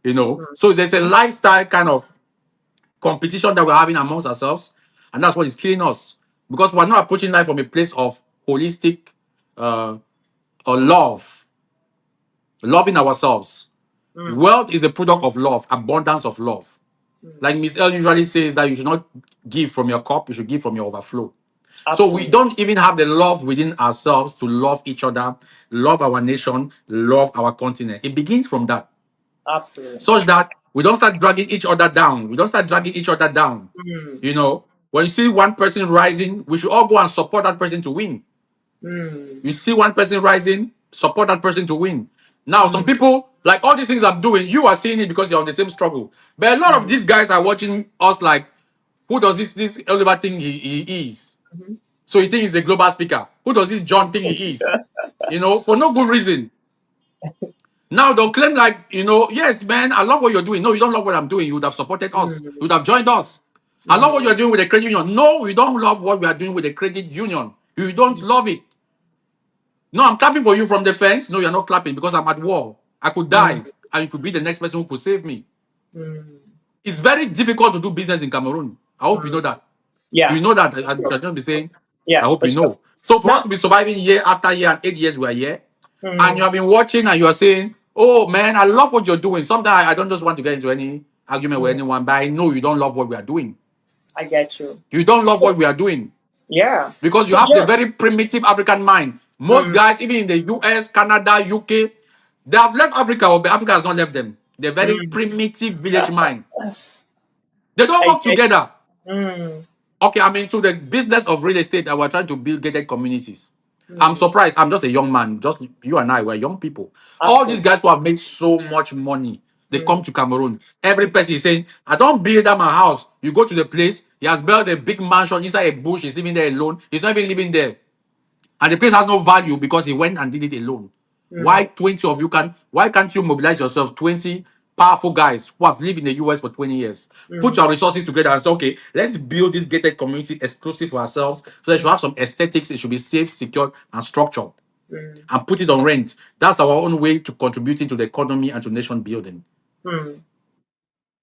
you know. So there's a lifestyle kind of competition that we're having amongst ourselves, and that's what is killing us because we're not approaching life from a place of holistic uh, or loving ourselves. Mm-hmm. Wealth is a product of love, abundance of love. Like Miss L usually says that you should not give from your cup, you should give from your overflow. So we Absolutely. don't even have the love within ourselves to love each other, love our nation, love our continent. It begins from that, Absolutely. such that we don't start dragging each other down. We don't start dragging each other down. Mm. You know, when you see one person rising, we should all go and support that person to win. Mm. You see one person rising, support that person to win. Now, some Mm. people, like all these things I'm doing, you are seeing it because you're on the same struggle. But a lot of Mm. these guys are watching us like, who does this Oliver think he is? Mm-hmm. So he thinks he's a global speaker. Who does this John think he is? You know, for no good reason. Now they'll claim like, yes, man, I love what you're doing. No, you don't love what I'm doing. You would have supported us. You would have joined us. I love what Mm. you're doing with the credit union. No, you don't love what we are doing with the credit union. You don't love it. No, I'm clapping for you from the fence. No, you're not clapping because I'm at war. I could die Mm. and you could be the next person who could save me. Mm. It's very difficult to do business in Cameroon. I hope you know Mm. that. Yeah, You know that. for I sure. just be saying, I Yeah, hope for you sure. know. So for us Now, to be surviving year after year and 8 years we are here, and you mm, have been watching and you are saying, oh man, I love what you're doing. Sometimes I don't just want to get into any argument with mm, anyone, but I know you don't love what we are doing. I get you. You don't love what So, we are doing yeah. because you So, have the John, very primitive African mind. Most mm, guys, even in the US, Canada, UK, they have left Africa, but Africa has not left them. They're very mm, primitive village mind. They don't I work get together. you. Mm, Okay, I'm into the business of real estate and we're trying to build gated communities. I'm mm, surprised. I'm just a young man. Just you and I, we're young people. All these absolutely. guys who have made so much money, they come Mm, to Cameroon. Every person is saying, I don't build at my house. You go to the place, he has built a big mansion inside a bush, he's living there alone. He's not even living there. And the place has no value because he went and did it alone. mm, Why 20 of you can why can't you mobilize yourself? 20 powerful guys who have lived in the US for 20 years. Put mm, your resources together and say, okay, let's build this gated community exclusive for ourselves. So that it should have some aesthetics, it should be safe, secure, and structured. mm, And put it on rent. That's our own way to contributing to the economy and to nation building. mm.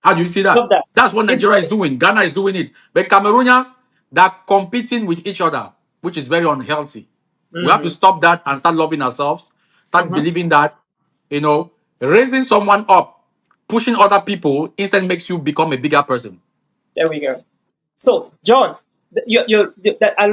How do you see that? Love that. That's what Nigeria is Interesting. doing. Ghana is doing it. But Cameroonians, they're competing with each other, which is very unhealthy. We have to Mm-hmm. stop that and start loving ourselves. Start Mm-hmm. believing that, raising someone up, pushing other people instead makes you become a bigger person. There we go. So, John, that I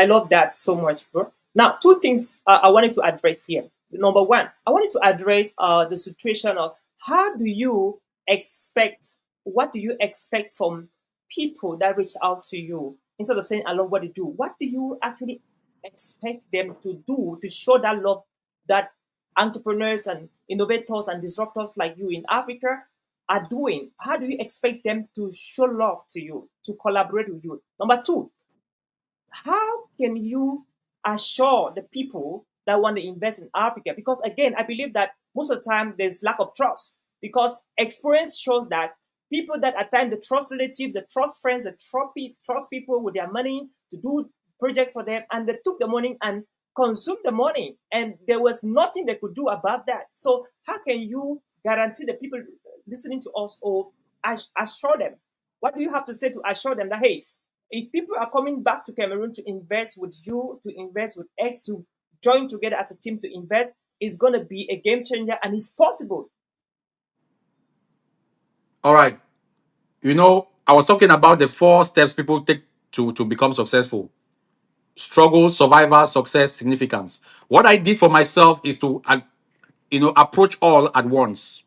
love that so much, bro. Now, two things I wanted to address here. Number one, I wanted to address the situation of how do you expect, what do you expect from people that reach out to you instead of saying I love what they do? What do you actually expect them to do to show that love that entrepreneurs and innovators and disruptors like you in Africa are doing? How do you expect them to show love to you, to collaborate with you? Number two, how can you assure the people that want to invest in Africa? Because again, I believe that most of the time there's lack of trust because experience shows that people that at times they trust relatives, they trust friends, they trust people with their money to do projects for them, and they took the money and consumed the money, and there was nothing they could do about that. So how can you guarantee the people listening to us or assure them? What do you have to say to assure them that hey, if people are coming back to Cameroon to invest with you, to invest with X, to join together as a team to invest, it's going to be a game changer and it's possible. All right. I was talking about the 4 steps people take to become successful: struggle, survival, success, significance. What I did for myself is to, approach all at once.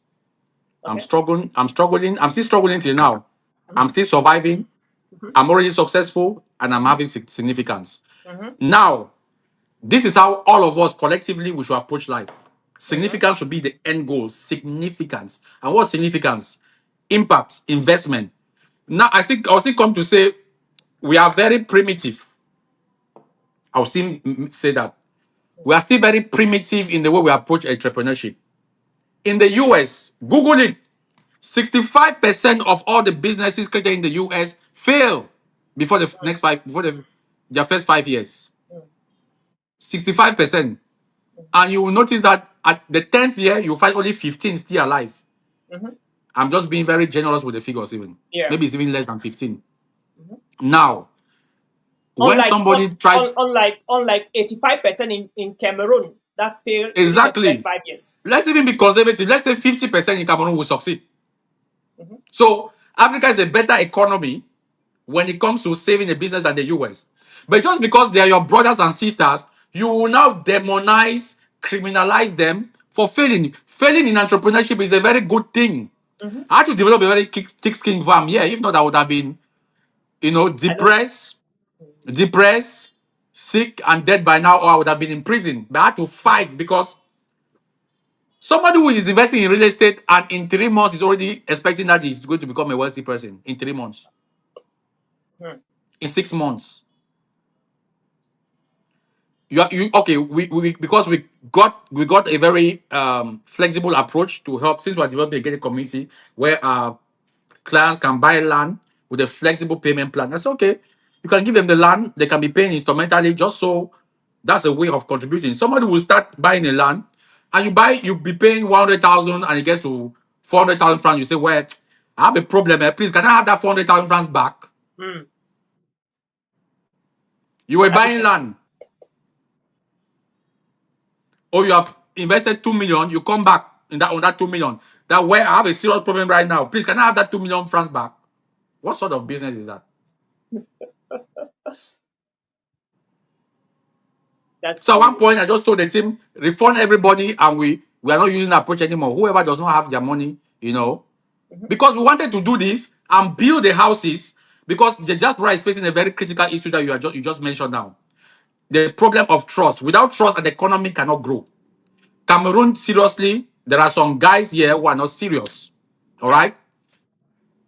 Okay. I'm still struggling till now. I'm Mhm. still surviving. I'm already successful and I'm having significance. Mm-hmm. Now, this is how all of us collectively we should approach life. Mm-hmm. Significance should be the end goal. Significance. And what significance? Impact, investment. Now, I think I'll still come to say we are very primitive. I'll still say that. We are still very primitive in the way we approach entrepreneurship. In the US, Google it. 65% of all the businesses created in the US fail before the next five, before their first 5 years. 65%. And you will notice that at the 10th year, you'll find only 15 still alive. Mm-hmm. I'm just being very generous with the figures, even. Yeah. Maybe it's even less than 15. Mm-hmm. Now, when somebody tries, Unlike 85% in Cameroon that failed within the first exactly, 5 years. let's even be conservative. Let's say 50% in Cameroon will succeed. Mm-hmm. So, Africa is a better economy when it comes to saving a business than the US. But just because they are your brothers and sisters, you will now demonize, criminalize them for failing. Failing in entrepreneurship is a very good thing. Mm-hmm. I had to develop a very thick-skinned farm. Yeah, if not, I would have been, I know. depressed, sick, and dead by now, or I would have been in prison. But I had to fight because somebody who is investing in real estate and in 3 months is already expecting that he's going to become a wealthy person in 3 months, Mm-hmm. in 6 months. You okay? We because we got a very flexible approach to help since we are developing a gated community where our clients can buy land with a flexible payment plan. That's okay. You can give them the land; they can be paying instrumentally. Just so that's a way of contributing. Somebody will start buying a land, and you be paying 100,000, and it gets to 400,000 francs. You say, "Well, I have a problem. Please, can I have that 400,000 francs back?" Mm. You were That buying depends. land, or you have invested 2 million, you come back in that on that 2 million. That where I have a serious problem right now. Please, can I have that 2 million francs back? What sort of business is that? That's So at one true. point, I just told the team, refund everybody, and we are not using that approach anymore. Whoever does not have their money, Mm-hmm. because we wanted to do this and build the houses because the diaspora is facing a very critical issue that you just mentioned now. The problem of trust. Without trust, an economy cannot grow. Cameroon, seriously, there are some guys here who are not serious. All Yeah. right.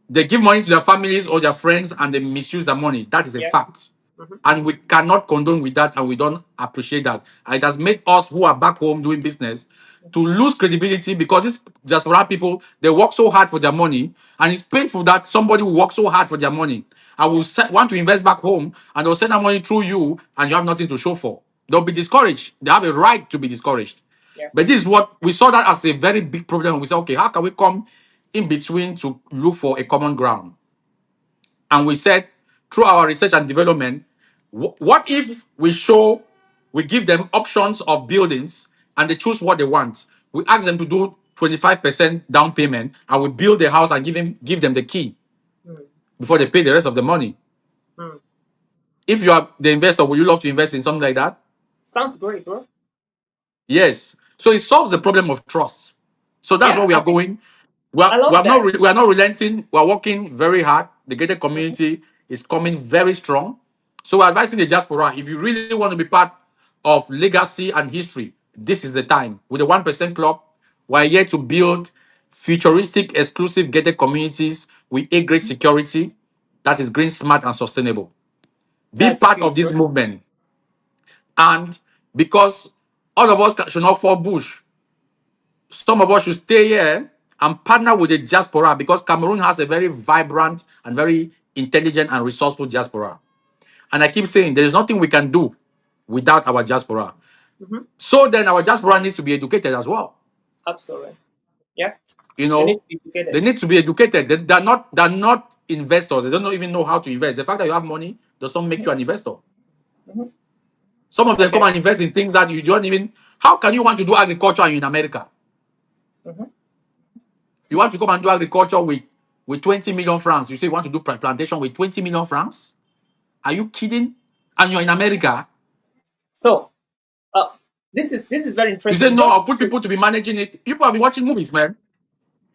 They give money to their families or their friends and they misuse the money. That is a Yeah. fact. Mm-hmm. And we cannot condone with that and we don't appreciate that. And it has made us who are back home doing business to lose credibility because these diaspora people, they work so hard for their money. And it's painful that somebody will work so hard for their money. I will want to invest back home and they'll send that money through you and you have nothing to show for. They'll be discouraged. They have a right to be discouraged. Yeah. But this is what we saw that as a very big problem. We said, okay, how can we come in between to look for a common ground? And we said, through our research and development, what if we give them options of buildings and they choose what they want? We ask them to do 25% down payment and we build the house and give them the key Mm. before they pay the rest of the money. Mm. If you are the investor, would you love to invest in something like that? Sounds great, bro. Yes. So it solves the problem of trust. So that's Yeah, what we I are think going. We I are, we love have not that. re- we are not relenting. We are working very hard. The gated Mm-hmm. community is coming very strong. So we're advising the diaspora, if you really want to be part of legacy and history, this is the time. With the 1% Club, we're here to build futuristic, exclusive gated communities with a great security that is green, smart, and sustainable. Be That's part of good, this bro. movement. And because all of us should not fall bush, some of us should stay here and partner with the diaspora because Cameroon has a very vibrant and very intelligent and resourceful diaspora. And I keep saying there is nothing we can do without our diaspora. Mm-hmm. So then our diaspora needs to be educated as well. Absolutely. Yeah. You They need know, to be together. they need to be educated. They're not investors. They don't even know how to invest. The fact that you have money does not make you an investor. Mm-hmm. Some of them come Okay. and invest in things that you don't even. How can you want to do agriculture and you're in America? Mm-hmm. You want to come and do agriculture with 20 million francs. You say you want to do plantation with 20 million francs? Are you kidding? And you're in America. So, uh, this is very You say interesting. no, I'll Just put to people to be managing it. People have been watching movies, man.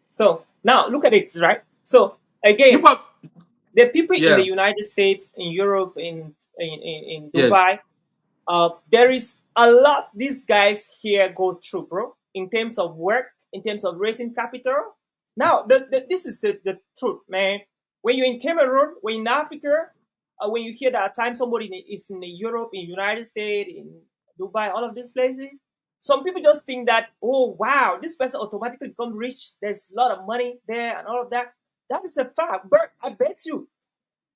so now look at it, right? So again, People have, The people in the Yeah. United States, in Europe, in Yes. Dubai, there is a lot these guys here go through, bro, in terms of work, in terms of raising capital. Now, this is the truth, man. When you're in Cameroon, when in Africa, when you hear that at times somebody is in Europe, in United States, in Dubai, all of these places, some people just think that, oh, wow, this person automatically become rich. There's a lot of money there and all of that. That is a fact. But I bet you,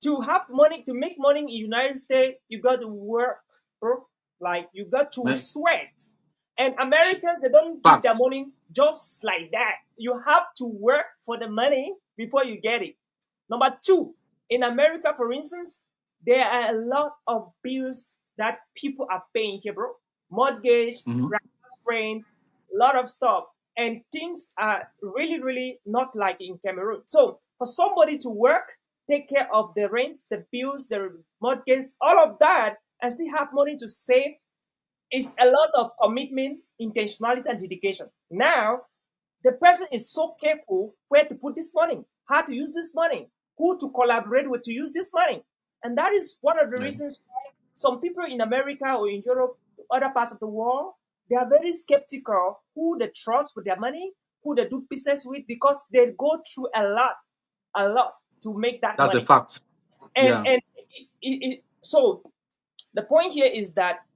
to have money, to make money in United States, you got to work, bro. Like you got to Man. sweat. And Americans, they don't give their Facts. money just like that. You have to work for the money before you get it. Number two, in America, for instance, there are a lot of bills that people are paying here, bro. Mortgage, Hmm. rent, a lot of stuff. And things are really, really not like in Cameroon. So for somebody to work, take care of the rents, the bills, the mortgage, all of that, and still have money to save is a lot of commitment, intentionality, and dedication. Now, the person is so careful where to put this money, how to use this money, who to collaborate with to use this money. And that is one of the Yeah. reasons why some people in America or in Europe, other parts of the world, they are very skeptical who they trust with their money, who they do business with, because they go through a lot to make that That's a money. fact. And Yeah. so the point here is that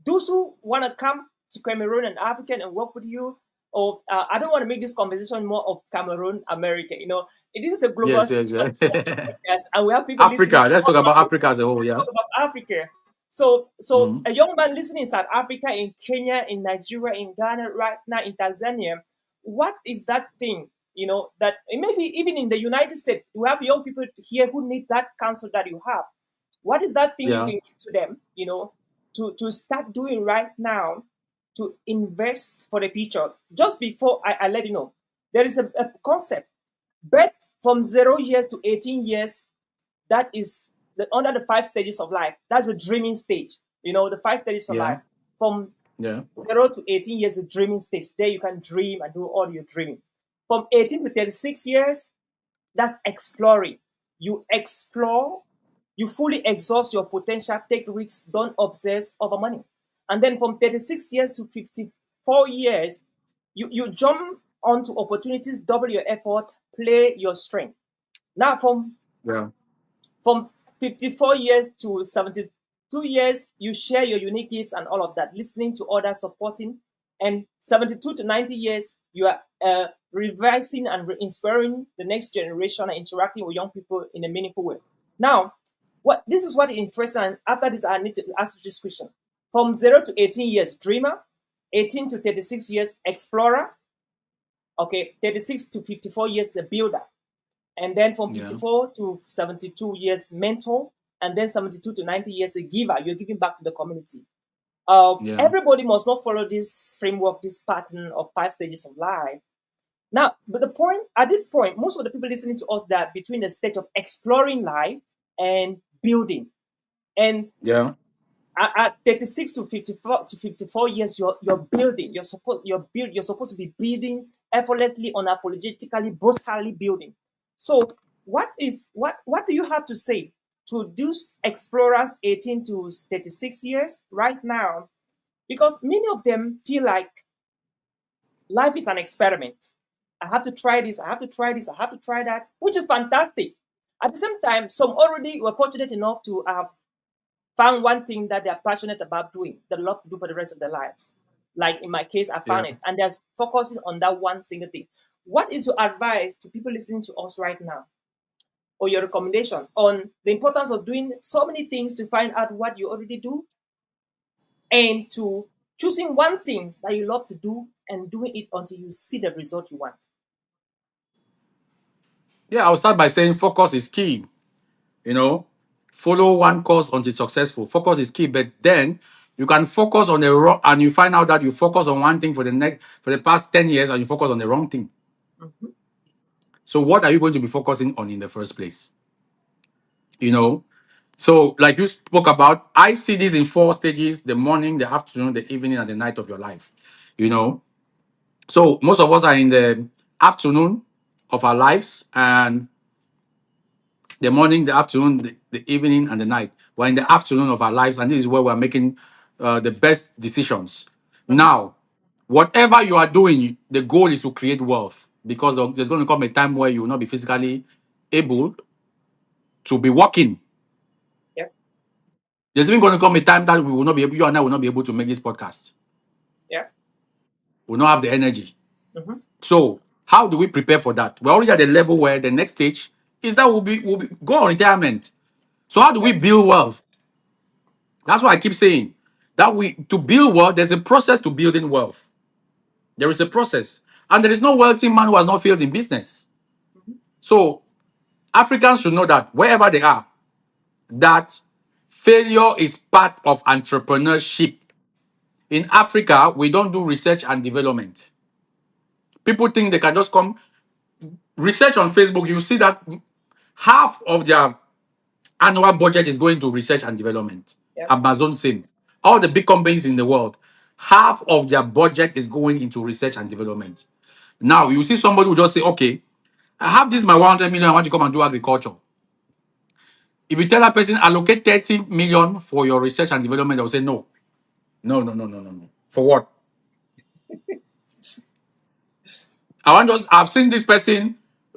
those who want to come to Cameroon and Africa and work with you, or I don't want to make this conversation more of Cameroon, America. You know, it is a global Yes. Yes. Yeah. podcast, and we have people listening Africa. Let's talk about Africa as a whole. Yeah. about Africa. So Hmm. a young man listening in South Africa, in Kenya, in Nigeria, in Ghana, right now in Tanzania, what is that thing? You know, that maybe even in the United States, we have young people here who need that counsel that you have. What is that thing you Yeah. can give to them, you know, to start doing right now to invest for the future? Just before I let you know, there is a concept. Bet from 0 years to 18 years, that is under the 5 stages of life. That's a dreaming stage. You know, the 5 stages of life. Yeah. From Yeah. 0 to 18 years, a dreaming stage. There you can dream and do all your dreaming. From 18 to 36 years, that's exploring. You explore, you fully exhaust your potential, take risks, don't obsess over money. And then from 36 years to 54 years, you jump onto opportunities, double your effort, play your strength. Now, Yeah. from 54 years to 72 years, you share your unique gifts and all of that, listening to others, supporting. And 72 to 90 years, you are revising and inspiring the next generation and interacting with young people in a meaningful way. Now, this is what is interesting. And after this, I need to ask you this question. From 0 to 18 years, dreamer. 18 to 36 years, explorer. Okay, 36 to 54 years, a builder. And then from Yeah. 54 to 72 years, mentor. And then 72 to 90 years, a giver. You're giving back to the community. Yeah. Everybody must not follow this framework, this pattern of 5 stages of life. Now, but the point, at this point, most of the people listening to us, that between the stage of exploring life and building. And Yeah. at 36 to 54 years, you're building. You're supposed to be building effortlessly, unapologetically, brutally building. So what do you have to say to those explorers 18 to 36 years right now? Because many of them feel like life is an experiment. I have to try this, I have to try this, I have to try that, which is fantastic. At the same time, some already were fortunate enough to have found one thing that they're passionate about doing, they love to do for the rest of their lives. Like in my case, I Yeah. found it, and they're focusing on that one single thing. What is your advice to people listening to us right now, or your recommendation on the importance of doing so many things to find out what you already do, and to choosing one thing that you love to do and doing it until you see the result you want? Yeah. I'll start by saying focus is key. You know, follow one course until successful. Focus is key, but then you can focus on the wrong, and you find out that you focus on one thing for the past 10 years, and you focus on the wrong thing. Mhm. So, what are you going to be focusing on in the first place? You know, so like you spoke about, I see this in 4 stages: the morning, the afternoon, the evening, and the night of your life. You know, so most of us are in the afternoon of our lives, and The morning, the afternoon, the evening, and the night. We're in the afternoon of our lives, and this is where we're making the best decisions. Mm-hmm. Now, whatever you are doing, the goal is to create wealth because there's going to come a time where you will not be physically able to be working. Yep. There's even going to come a time that we will not be able, you and I will not be able to make this podcast. Yeah. We'll not have the energy. Mm-hmm. So, how do we prepare for that? We're already at the level where the next stage is that we'll be go on retirement. So, how do we Yep. build wealth? That's why I keep saying that to build wealth, there's a process to building wealth. There is a process, and there is no wealthy man who has not failed in business. Mm-hmm. So, Africans should know that wherever they are, that failure is part of entrepreneurship. In Africa, we don't do research and development. People think they can just come research on Facebook. You see that half of their annual budget is going to research and development. Yep. Amazon, same. All the big companies in the world, half of their budget is going into research and development. Now, you see somebody who just say, okay, I have this my 100 million, I want to come and do agriculture. If you tell that person, allocate 30 million for your research and development, they'll say, no. No, no, no, no, no, no. For what? I've seen this person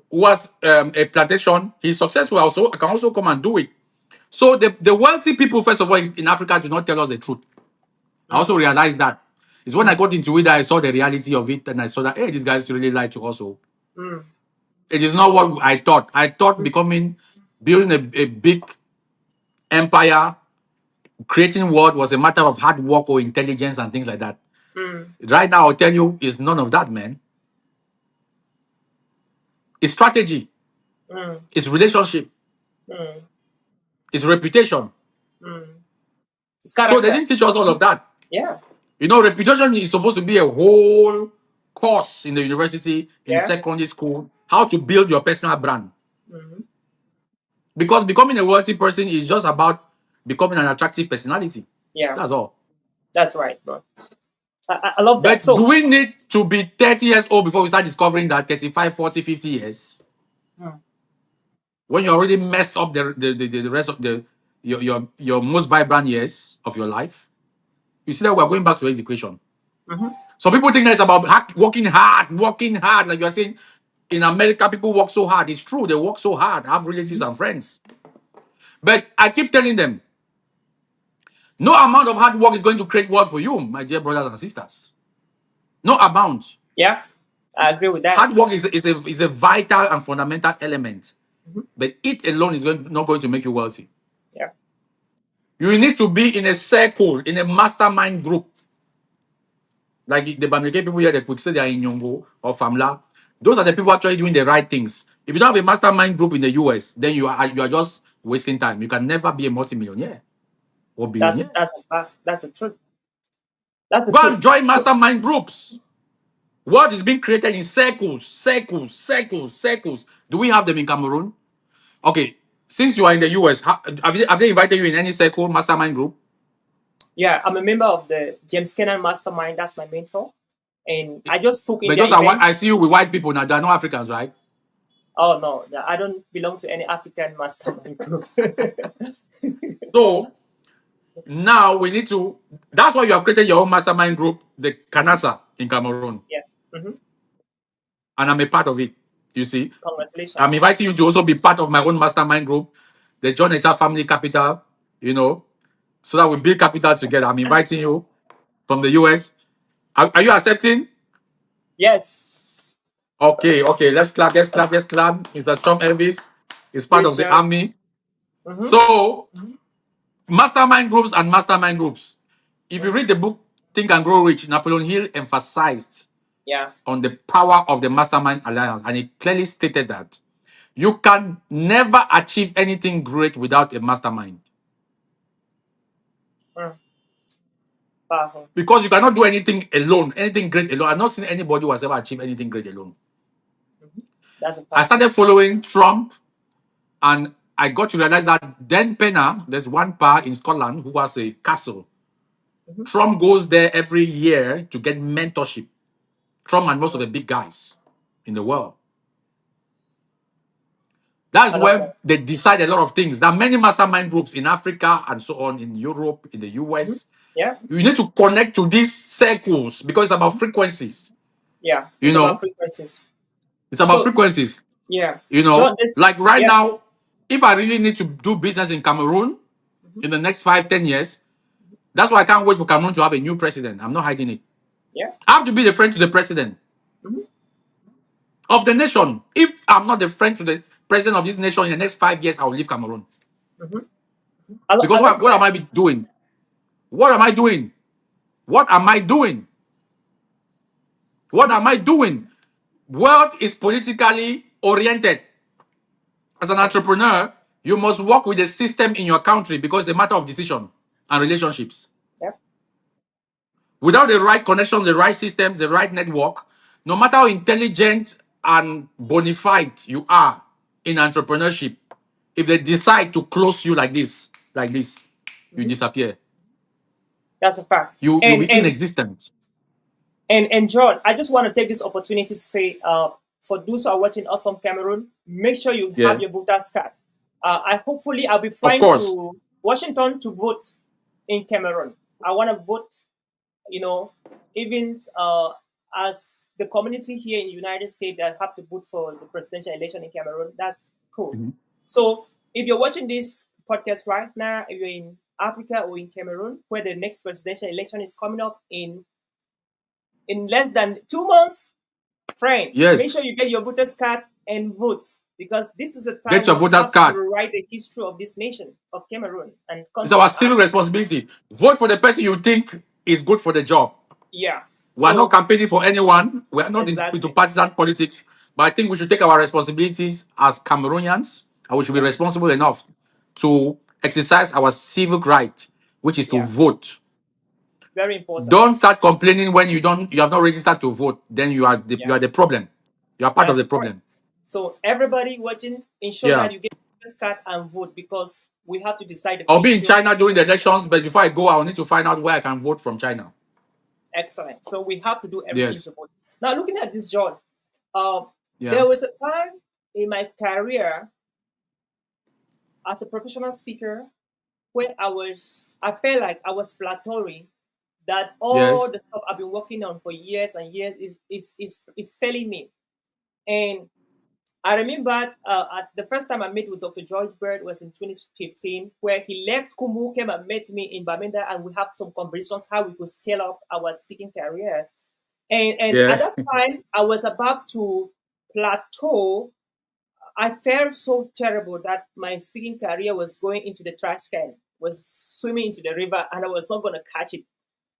who has a plantation. He's successful also. I can also come and do it. So the wealthy people, first of all, in Africa, do not tell us the truth. I also realized that. It's when I got into it that I saw the reality of it and I saw that, hey, these guys really like to also. Mm. It is not what I thought. I thought building a big empire, creating wealth was a matter of hard work or intelligence and things like that. Mm. Right now, I'll tell you, it's none of that, man. It's strategy, Mm. it's relationship, Mm. it's reputation. Mm. It's So they character. didn't teach us all of that. Yeah. You know, reputation is supposed to be a whole course in the university, in Yeah. secondary school, how to build your personal brand. Mm-hmm. Because becoming a wealthy person is just about becoming an attractive personality. Yeah. That's all. That's right, bro. I love that. But do So, we need to be 30 years old before we start discovering that 35, 40, 50 years? mm. When you already messed up the rest of your most vibrant years of your life? You see that we're going back to education. Mm-hmm. So people think that it's about working hard. Like you're saying, in America, people work so hard. It's true, they work so hard, have relatives and friends. But I keep telling them, no amount of hard work is going to create wealth for you, my dear brothers and sisters. No amount. Yeah, I agree with that. Hard work is a vital and fundamental element. Mm-hmm. But it alone is not going to make you wealthy. Yeah. You need to be in a circle, in a mastermind group. Like the Bamileke people here, they could say they are in Nyongo or Famla. Those are the people actually doing the right things. If you don't have a mastermind group in the US, then you are just wasting time. You can never be a multimillionaire or billionaire. That's a fact. That's the truth. That's the Go truth. and join So, mastermind groups. What is being created in circles, circles, circles, circles. Do we have them in Cameroon? Okay, since you are in the US, have they invited you in any circle, mastermind group? yeah, I'm a member of the James Kennan Mastermind. That's my mentor, and I just spoke in But their those are event. I see you with white people now. They are not Africans, right? Oh no, I don't belong to any African mastermind group. So now we need to. That's why you have created your own mastermind group, the Kanasa in Cameroon, Yeah. Hmm. and I'm a part of it. You see, I'm Congratulations. inviting you to also be part of my own mastermind group, the John Eta Family Capital. You know, so that we build capital together. I'm inviting you from the US. Are you accepting? Yes. Okay, okay. Let's clap. Let's clap. Let's clap. Mr. Nshom Elvis is part Great of the job. army. Hmm. So mastermind groups and mastermind groups. If you Hmm. read the book Think and Grow Rich, Napoleon Hill emphasized Yeah. on the power of the mastermind alliance, and he clearly stated that you can never achieve anything great without a mastermind. Mm. Powerful. Because you cannot do anything alone, anything great alone. I've not seen anybody who has ever achieved anything great alone. Hmm. That's a I fact. started following Trump, and I got to realize that Dan Penna, there's one pa in Scotland who has a castle. Hmm. Trump goes there every year to get mentorship. Trump and most of the big guys in the world. That is I love where that. they decide a lot of things. There are many mastermind groups in Africa and so on, in Europe, in the Mhm. US. Yeah. You need to connect to these circles because it's about Mhm. frequencies. Yeah. You It's about know, frequencies. it's about So frequencies. yeah, You John, know, this like right yeah. now, if I really need to do business in Cameroon Mhm. in the next 5, 10 years, that's why I can't wait for Cameroon to have a new president. I'm not hiding it. Yeah. I have to be the friend to the president Mhm. of the nation. If I'm not the friend to the president of this nation in the next 5 years, I will leave Cameroon. Mhm. Because I love what that. am I doing? What am I doing? What am I doing? What Mhm. am I doing? World is politically oriented. As an Yeah. entrepreneur, you must work with the system in your country because it's a matter of decision and relationships. Yeah. Without the right connection, the right systems, the right network, no matter how intelligent and bona fide you are in entrepreneurship, if they decide to close you like this, you Mhm. disappear. That's a fact. You'll And be inexistent. John, I just want to take this opportunity to say, for those who are watching us from Cameroon, make sure you have Yeah, your voter's card. I'll be of flying course. to Washington to vote in Cameroon. I want to vote, you know, even as the community here in the United States that have to vote for the presidential election in Cameroon. That's cool. Mhm. So if you're watching this podcast right now, if you're in Africa or in Cameroon, where the next presidential election is coming up in less than 2 months, friend, make sure Yes, you get your voter's card and vote, because this is a get time your we voter's have to card. rewrite the history of this nation of Cameroon and It's countries our in civic Africa. responsibility. Vote for the person you think is good for the job. Yeah. We are not So campaigning for anyone. We are not into exactly. partisan politics. But I think we should take our responsibilities as Cameroonians, and we should be Yeah. responsible enough to exercise our civic right, which is to Yeah. vote. Very important. Don't start complaining when you have not registered to vote. Then Yeah. you are the problem. You are part of That's the the point. problem. So everybody watching, ensure Yeah. that you get your voter's card and vote, because we have to decide the I'll be in future. China during the elections, but before I go, I'll need to find out where I can vote from China. Excellent. So we have to do everything Yes. to vote. Now, looking at this, John, uh, Yeah. there was a time in my career as a professional speaker where I felt like I was plateauing, that all Yes. the stuff I've been working on for years and years is failing me. And I remember at the first time I met with Dr. George Bird was in 2015, where he left Kumu, came and met me in Bamenda, and we had some conversations how we could scale up our speaking careers. And at Yeah. that time, I was about to plateau. I felt so terrible that my speaking career was going into the trash can, was swimming into the river, and I was not going to catch it.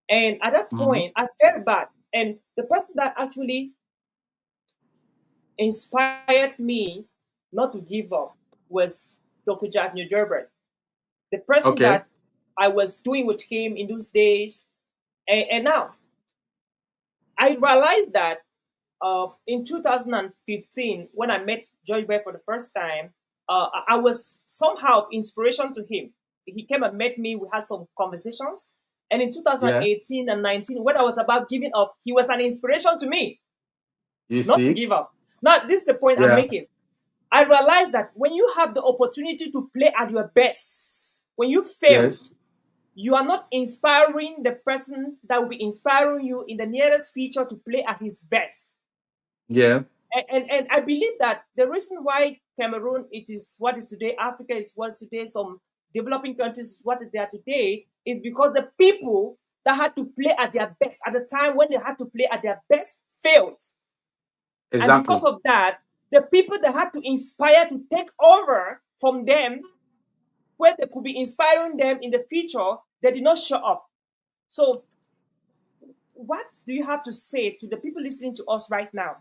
And at that Mhm. point, I felt bad. And the person that actually inspired me not to give up was Dr. Jack Newgerbert, the person Okay. that I was doing with him in those days. And now I realized that in 2015, when I met George Bear for the first time, I was somehow inspiration to him. He came and met me. We had some conversations. And in Yeah. 2018 and 19, when I was about giving up, he was an inspiration to me You not to see? give up. Now, this is the point I'm Yeah. making. I realized that when you have the opportunity to play at your best, when you failed, Yes. you are not inspiring the person that will be inspiring you in the nearest future to play at his best. Yeah. And I believe that the reason why Cameroon it is what is today, Africa is what is today, some developing countries is what they are today, is because the people that had to play at their best at the time when they had to play at their best failed. And because Exactly. of that, the people that had to inspire to take over from them, where they could be inspiring them in the future, they did not show up. So, what do you have to say to the people listening to us right now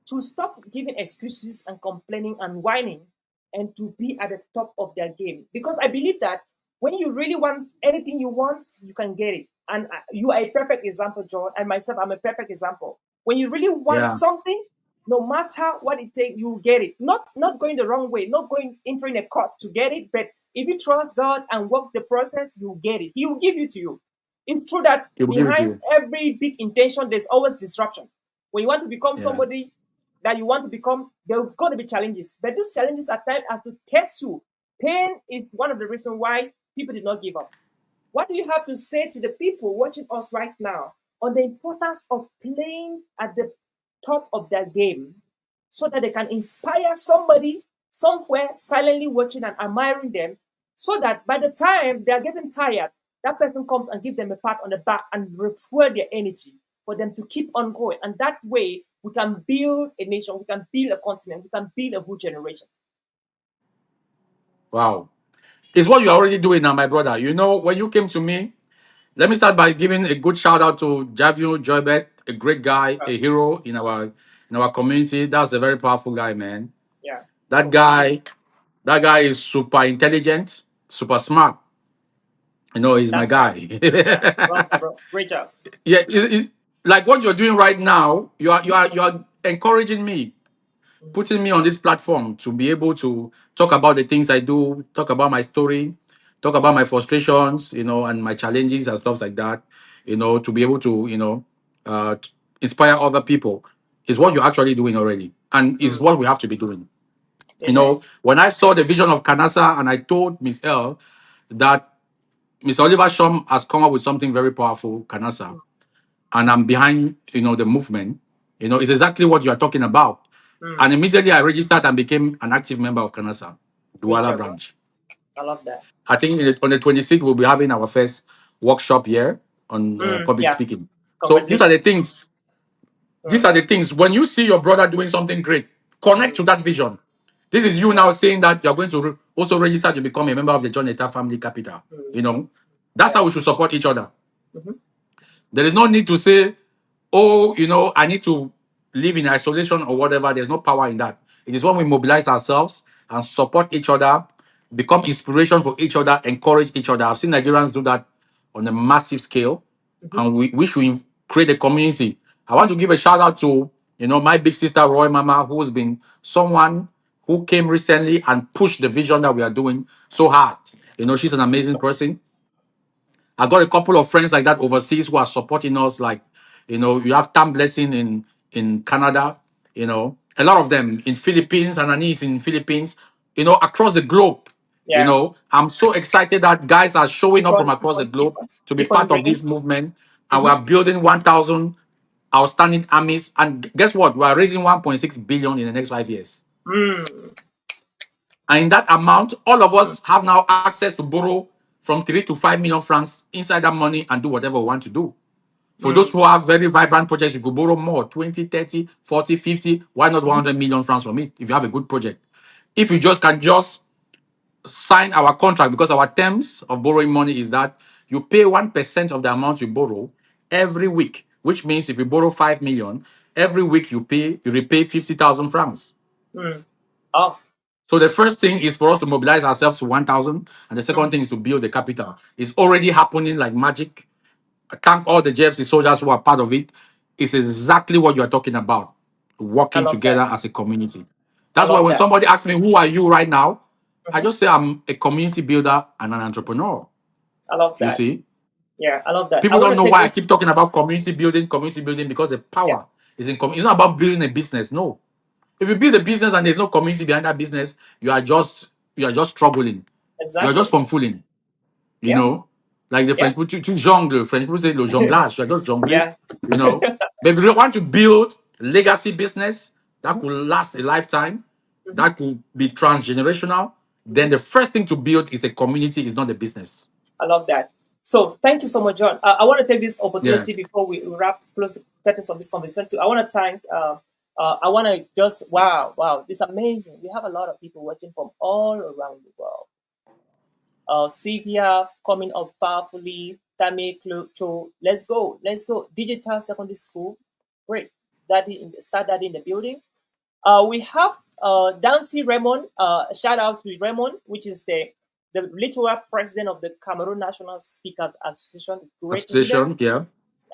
to stop giving excuses and complaining and whining and to be at the top of their game? Because I believe that when you really want anything you want, you can get it. And you are a perfect example, John, and myself, I'm a perfect example. When you really want Yeah. something, no matter what it takes, you get it. Not going the wrong way, not going entering a court to get it, but if you trust God and work the process, you get it. He will give it to you. It's true that He will give it to behind you. every big intention, there's always disruption. When you want to become Yeah. somebody, that you want to become, there are going to be challenges. But these challenges at times have to test you. Pain is one of the reasons why people did not give up. What do you have to say to the people watching us right now on the importance of playing at the top of their game so that they can inspire somebody somewhere silently watching and admiring them, so that by the time they are getting tired, that person comes and give them a pat on the back and refuel their energy for them to keep on going. And that way, we can build a nation, we can build a continent, we can build a whole generation. Wow. It's what you're already doing now, my brother. You know, when you came to me, let me start by giving a good shout out to Javio Joybet, a great guy, Uh, a hero in our community. That's a very powerful guy, man. yeah, That cool. guy, that guy is super intelligent, super smart. You know, he's my That's right. guy. Yeah, love that, bro. Great job. Yeah, like what you're doing right now, you are encouraging me, Mm, putting me on this platform to be able to talk about the things I do, talk about my story, talk about my frustrations, you know, and my challenges and stuff like that, you know, to be able to, you know, inspire other people is what you're actually doing already. And is mm. what we have to be doing. You Amen. know, when I saw the vision of Kanasa and I told Miss L that Mr. Oliver Shum has come up with something very powerful, Kanasa, and I'm behind, you know, the movement, you know, it's exactly what you are talking about. Mm. And immediately I registered and became an active member of Kanasa, Great Douala job, bro. branch. I love that. I think on the 26th, we'll be having our first workshop here on public Yeah, speaking. So these are the congratulations. things, these Mm, are the things. When you see your brother doing something great, connect mm, to that vision. This is you yeah, now saying that you're going to also register to become a member of the John Eta Family Capital. mm, You know, that's yeah. how we should support each other. Mhm, There is no need to say, oh, you know, I need to live in isolation or whatever. There's no power in that. It is when we mobilize ourselves and support each other, become inspiration for each other, encourage each other. I've seen Nigerians do that on a massive scale, mhm. and we should create a community. I want to give a shout out to, you know, my big sister Roy Mama, who's been someone who came recently and pushed the vision that we are doing so hard. You know, she's an amazing person. I got a couple of friends like that overseas who are supporting us. Like, you know, you have Tam Blessing in Canada, you know, a lot of them in Philippines, and Anani's in Philippines, you know, across the globe. You Yeah. know, I'm so excited that guys are showing Keep up from on, keep across the on, keep globe on, to be keep on part of bringing. this movement, and we Mhm. are building 1,000 outstanding armies. And guess what? We are raising 1.6 billion in the next 5 years. Mm, And in that amount, all of mm, us have now access to borrow from 3 to 5 million francs inside that money and do whatever we want to do. For those mm, who have very vibrant projects, you could borrow more 20, 30, 40, 50. Why not mhm, 100 million francs from it if you have a good project? If you just can just sign our contract, because our terms of borrowing money is that you pay 1% of the amount you borrow every week, which means if you borrow 5 million, every week you repay 50,000 francs. mm. Oh, So the first thing is for us to mobilize ourselves to 1,000, and the second mm, thing is to build the capital. It's already happening like magic. I thank all the JFC soldiers who are part of it. It's exactly what you are talking about, I working love together that. as a community. I That's why love when that. somebody asks me, who are you right now? I Mhm. just say I'm a community builder and an entrepreneur. I love You that. see? Yeah, I love that. I People want don't to know take why I this. keep talking about community building, because the Yeah, power is in it's not about building a business. No. If you build a business and there's no community behind that business, you are just struggling. You are just exactly. from fooling. You Yeah, know, like the yeah, French people, tu jongle. French people say le jonglage. You are just jongling. yeah. You know, but if you want to build legacy business that Mhm, could last a lifetime, mhm. that could be transgenerational, then the first thing to build is a community, is not a business. I love that. So thank you so much, John. I want to take this Yeah, opportunity before we wrap, close the curtains of this conversation. I want to thank. I want to just wow, this is amazing. We have a lot of people watching from all around the world. Sylvia coming up powerfully. Tammy Cho, let's go. Digital secondary school, great. Start that in the building. We have Dancy Raymond. Shout out to Raymond, which is the literal president of the Cameroon National Speakers Association, great leader. association. Yeah,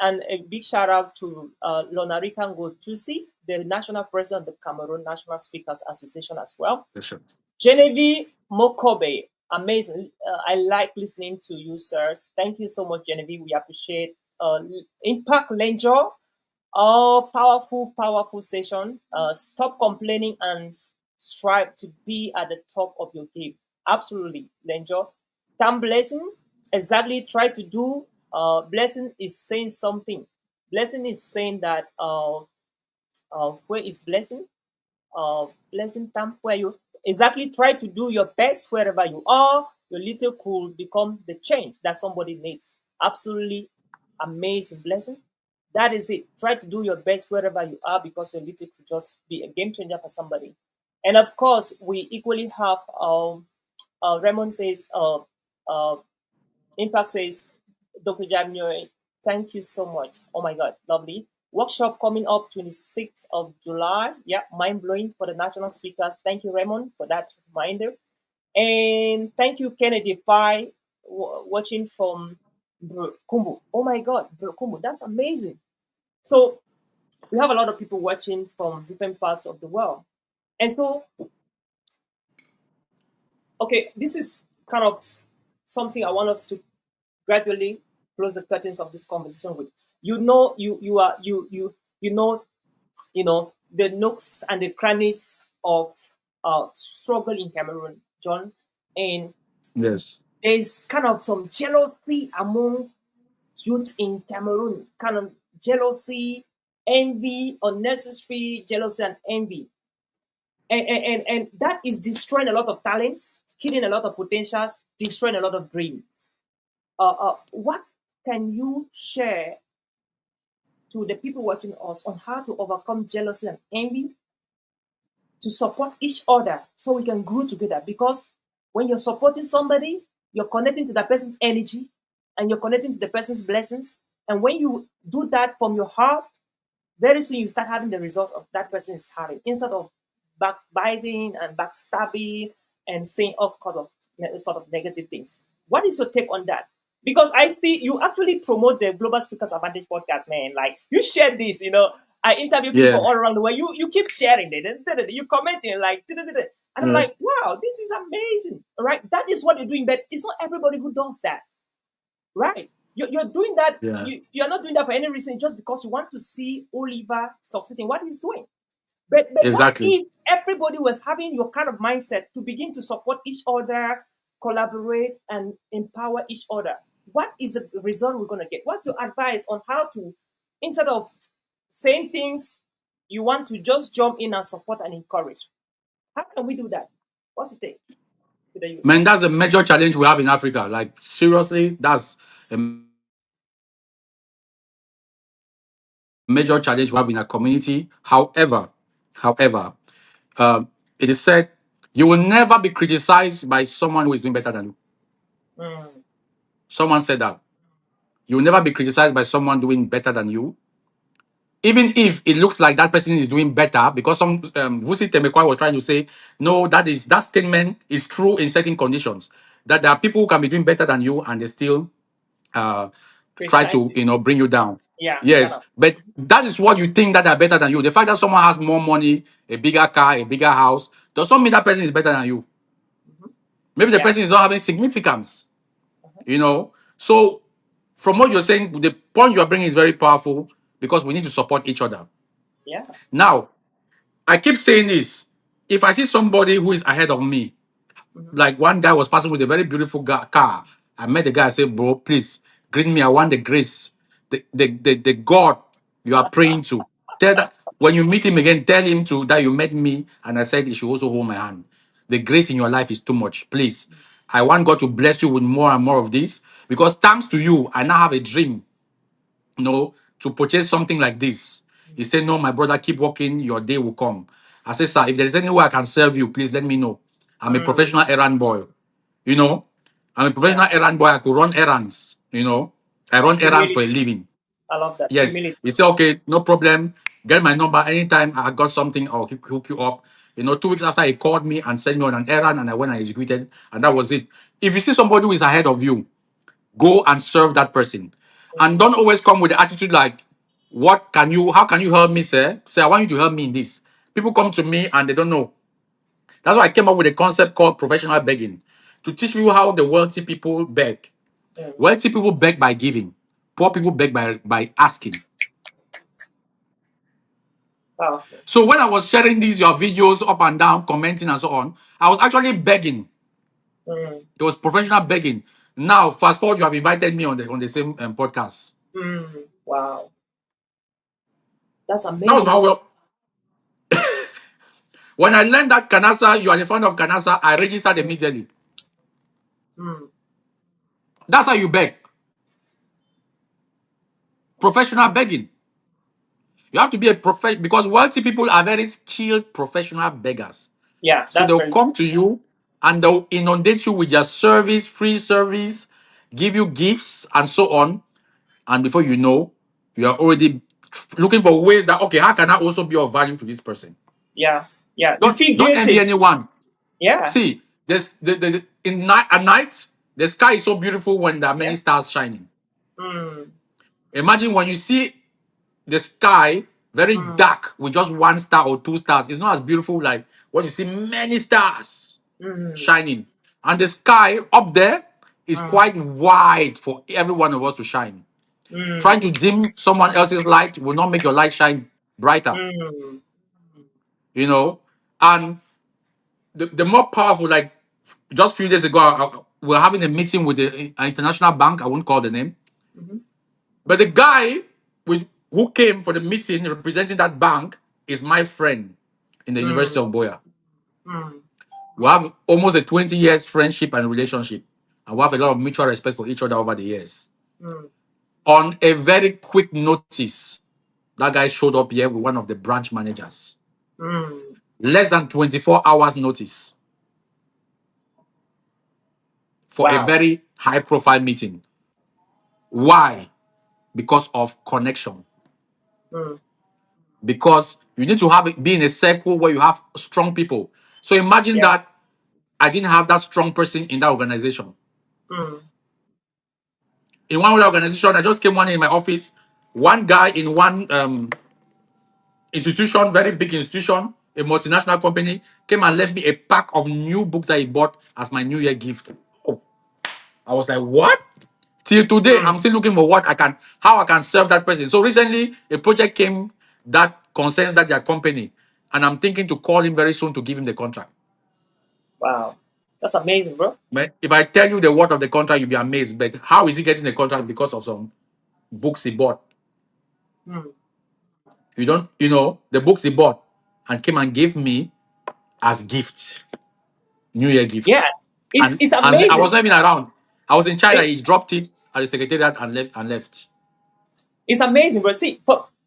And a big shout out to Lonarikan Tusi, the national president of the Cameroon National Speakers Association as well. association. Genevieve Mokobe, amazing. I like listening to you, sirs. Thank you so much, Genevieve. We appreciate Impact Lenjo. Oh, powerful, powerful session. Stop complaining and strive to be at the top of your game. Absolutely, Lenjo. Term blessing, exactly. Try to do. Blessing is saying something. Blessing is saying that where is blessing? Blessing term where you exactly try to do your best wherever you are. Your little could become the change that somebody needs. Absolutely amazing blessing. That is it. Try to do your best wherever you are because your little could just be a game changer for somebody. And of course, we equally have Raymond says, uh, Impact says, Dr. January, thank you so much. Oh my God, lovely. Workshop coming up 26th of July. Yeah, mind blowing for the national speakers. Thank you, Raymond, for that reminder. And thank you, Kennedy Fi, watching from Kumbu. Oh my God, Kumbu, that's amazing. So we have a lot of people watching from different parts of the world. And so, okay, this is kind of something I want us to gradually close the curtains of this conversation with. You know the nooks and the crannies of struggle in Cameroon, John, and Yes. there's kind of some jealousy among youth in Cameroon, kind of jealousy, envy, unnecessary jealousy and envy, and that is destroying a lot of talents, killing a lot of potentials, destroying a lot of dreams. What can you share to the people watching us on how to overcome jealousy and envy to support each other so we can grow together? Because when you're supporting somebody, you're connecting to that person's energy and you're connecting to the person's blessings. And when you do that from your heart, very soon you start having the result of that person is having instead of backbiting and backstabbing and saying all kinds of sort of negative things. What is your take on that? Because I see you actually promote the Global Speakers Advantage podcast, man. Like you share this, I interview people Yeah. all around the world. You keep sharing it, you commenting like, and I'm Yeah. like, wow, this is amazing, right? That is what you're doing, but it's not everybody who does that. Right. You're doing that. Yeah. You're not doing that for any reason, just because you want to see Oliver succeeding what he's doing. But what Exactly. if everybody was having your kind of mindset to begin to support each other, collaborate, and empower each other? What is the result we're going to get? What's your advice on how to, instead of saying things, you want to just jump in and support and encourage? How can we do that? What's your take to the youth? Man, that's a major challenge we have in Africa. Like seriously, that's a major challenge we have in our community. However, however, it is said you will never be criticized by someone who is doing better than you. Mm, Someone said that you will never be criticized by someone doing better than you, even if it looks like that person is doing better. Because some Vusi Temekwa was trying to say, no, that statement is true in certain conditions. That there are people who can be doing better than you and they still uh, try to precisely. bring you down. Yeah, kind Yes, of. but that is what you think that they're better than you. The fact that someone has more money, a bigger car, a bigger house, does not mean that person is better than you. Mhm. Maybe the Yeah. person is not having significance. Uh-huh. So from what you're saying, the point you're bringing is very powerful because we need to support each other. Yeah. Now, I keep saying this: if I see somebody who is ahead of me, Mhm. like one guy was passing with a very beautiful car. I met the guy. I said, "Bro, please greet me. I want the grace, the God you are praying to. Tell that when you meet him again, tell him to that you met me, and I said he should also hold my hand. The grace in your life is too much. Please, I want God to bless you with more and more of this because thanks to you, I now have a dream to purchase something like this." He said, "No, my brother, keep working. Your day will come." I said, "Sir, if there is any way I can serve you, please let me know. I'm a Mm. professional errand boy. You know, I'm a Yeah. professional errand boy. I could run errands. I Yeah. run errands for a Humility. living." I love that. Yes. Humility. He said, "Okay, no problem. Get my number anytime I got something. I'll hook you up." 2 weeks after he called me and sent me on an errand, and I went and executed, and that was it. If you see somebody who is ahead of you, go and serve that person. And Mm. don't always come with the attitude like, how can you help me, sir? Say, I want you to help me in this. People come to me and they don't know. That's why I came up with a concept called professional begging to teach people how the wealthy people beg. Mm. Wealthy people beg by giving, poor people beg by asking. Powerful. So when I was sharing these your videos up and down, commenting and so on, I was actually begging. Mm. It was professional begging. Now, fast forward, you have invited me on the same podcast. Mm. Wow. That's That was amazing, my bro. well. When I learned that Kanasa, you are the founder of Kanasa, I registered Mm. immediately. Mm. That's how you beg. Professional Mm. begging. You have to be a because wealthy people are very skilled professional beggars. Yeah, So that's they'll very true. come to you and they'll inundate you with their service, free service, give you gifts and so on. And before you know, you are already looking for ways that, okay, how can I also be of value to this person? Yeah. Yeah. You feel Don't envy guilty. anyone. Yeah. See, there's in night at night, the sky is so beautiful when there are many Yeah. stars shining. Mm. Imagine when you see the sky very Mm. dark with just one star or two stars. It's not as beautiful like when you see many stars Mm. shining. And the sky up there is Mm. quite wide for every one of us to shine. Trying Mm. to dim someone else's light will not make your light shine brighter, Mm. you know. And the more powerful, like just a few days ago, we were having a meeting with an international bank. I won't call the name, Mm-hmm. but the guy who came for the meeting representing that bank is my friend in the University Mm. of Boya. Mm. We have almost a 20 years friendship and relationship, and we have a lot of mutual respect for each other over the years. Mm. On a very quick notice, that guy showed up here with one of the branch managers. Mm. Less than 24 hours notice for a Wow. very high profile meeting. Why? Because of connection. Mm. Because you need to be in a circle where you have strong people. So imagine Yeah. that I didn't have that strong person in that organization. Mm. In one other organization, I just came one in my office. One guy in one institution, very big institution, a multinational company, came and left me a pack of new books that he bought as my New Year gift. Oh, I was like, what? Till today, I'm Mm. still looking for how I can serve that person. So recently, a project came that concerns that their company, and I'm thinking to call him very soon to give him the contract. Wow. That's amazing, bro. But if I tell you the word of the contract, you'll be amazed. But how is he getting the contract? Because of some books he bought. Mm. You don't, the books he bought and came and gave me as gift, New Year Yeah. gift. It's And it's I was amazing. not even around. I was in China. It, He dropped it at the secretariat and left. it's amazing, bro. See,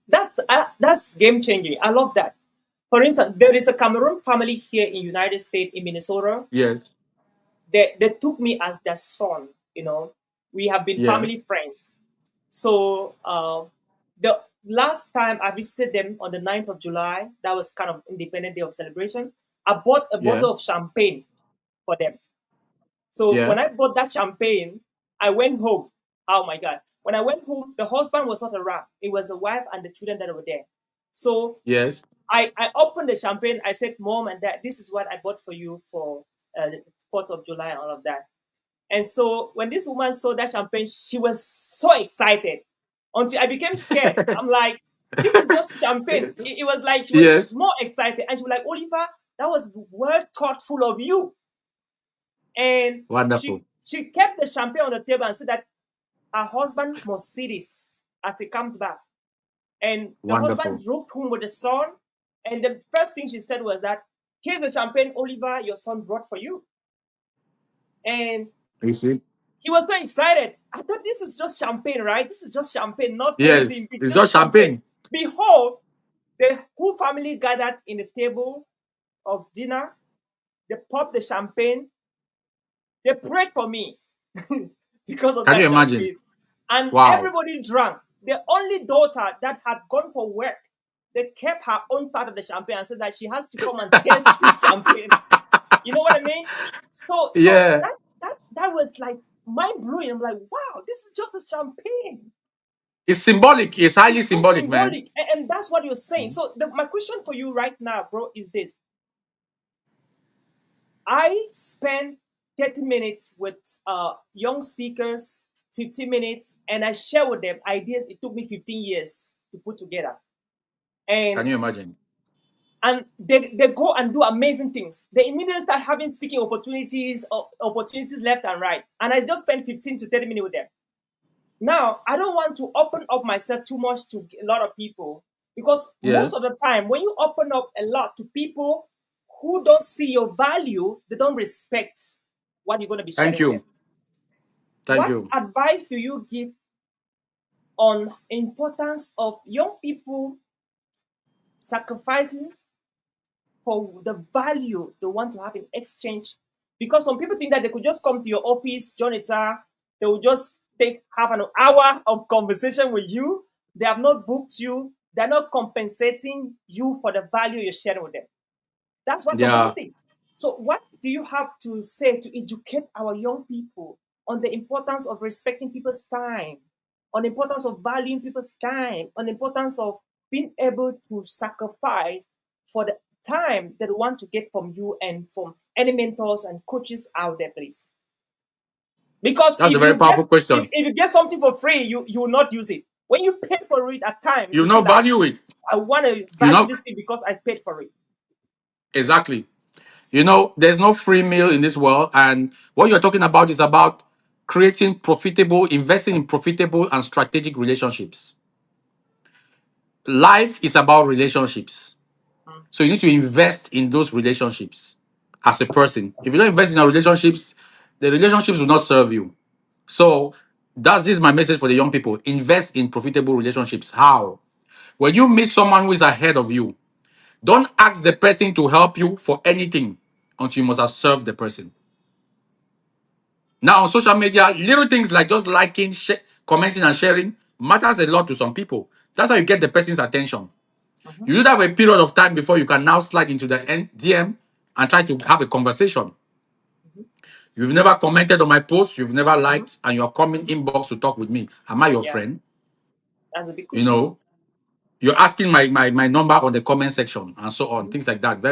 that's game changing. I love that. For instance, there is a Cameroon family here in United States in Minnesota. Yes. They took me as their son. We have been Yeah. family friends. So the last time I visited them on the 9th of July, that was kind of Independent Day of celebration. I bought a Yeah. bottle of champagne for them. So Yeah. when I bought that champagne, I went home. Oh my God. When I went home, the husband was not around. It was the wife and the children that were there. So Yes. I opened the champagne. I said, Mom and Dad, this is what I bought for you for the 4th of July and all of that. And so when this woman saw that champagne, she was so excited until I became scared. I'm like, this is just champagne. It was like she was Yes. more excited. And she was like, Oliver, that was well thoughtful of you. And Wonderful. she kept the champagne on the table and said that her husband must see this as he comes back. And the husband Wonderful. drove home with the son. And the first thing she said was that, here's the champagne Oliver, your son brought for you. And You see? he was so excited. I thought this is just champagne, right? This is just champagne, not Yes. anything big, It's just just champagne. champagne. Behold, the whole family gathered in the table of dinner. They popped the champagne. They prayed for me because of Can that you imagine? champagne. And Wow. everybody drank. The only daughter that had gone for work, they kept her own part of the champagne and said that she has to come and taste this champagne. You know what I mean? So Yeah. that was like mind blowing. I'm like, wow, this is just a champagne. It's symbolic. It's highly It's so symbolic, man. symbolic, and that's what you're saying. So my question for you right now, bro, is this: I spend 30 minutes with young speakers, 15 minutes, and I share with them ideas it took me 15 years to put together. Can And you imagine? and they go and do amazing things. They immediately start having speaking opportunities or opportunities left and right. And I just spend 15 to 30 minutes with them. Now, I don't want to open up myself too much to a lot of people, because Yeah. most of the time when you open up a lot to people who don't see your value, they don't respect what you're going to be Thank sharing with them. you. Thank What you. advice do you give on importance of young people sacrificing for the value they want to have in exchange? Because some people think that they could just come to your office, John Eta, they will just take half an hour of conversation with you. They have not booked you. They're not compensating you for the value you're sharing with them. That's what some people Yeah. think. So, what do you have to say to educate our young people on the importance of respecting people's time, on the importance of valuing people's time, on the importance of being able to sacrifice for the time that they want to get from you and from any mentors and coaches out there, please? Because That's a very powerful question. if you get something for free, you will not use it. When you pay for it, at times You you feel not like, value it. I want to You value know this thing because I paid for it. exactly. You know, there's no free meal in this world, and what you're talking about is about creating profitable, investing in profitable and strategic relationships. Life is about relationships. Mm. So you need to invest in those relationships as a person. If you don't invest in our relationships, the relationships will not serve you. So that's this is my message for the young people. Invest in profitable relationships. How? When you meet someone who is ahead of you, don't ask the person to help you for anything until you must have served the person. Now on social media, little things like just liking, commenting, and sharing matters a lot to some people. That's how you get the person's attention. Mhm. You do have a period of time before you can now slide into the DM and try to have a conversation. Mhm. You've never commented on my post, you've never Mhm. liked, and you're coming inbox to talk with me. Am I your Yeah, friend? that's a big You question. know, you're asking my number on the comment section and so on, Mhm. things like that.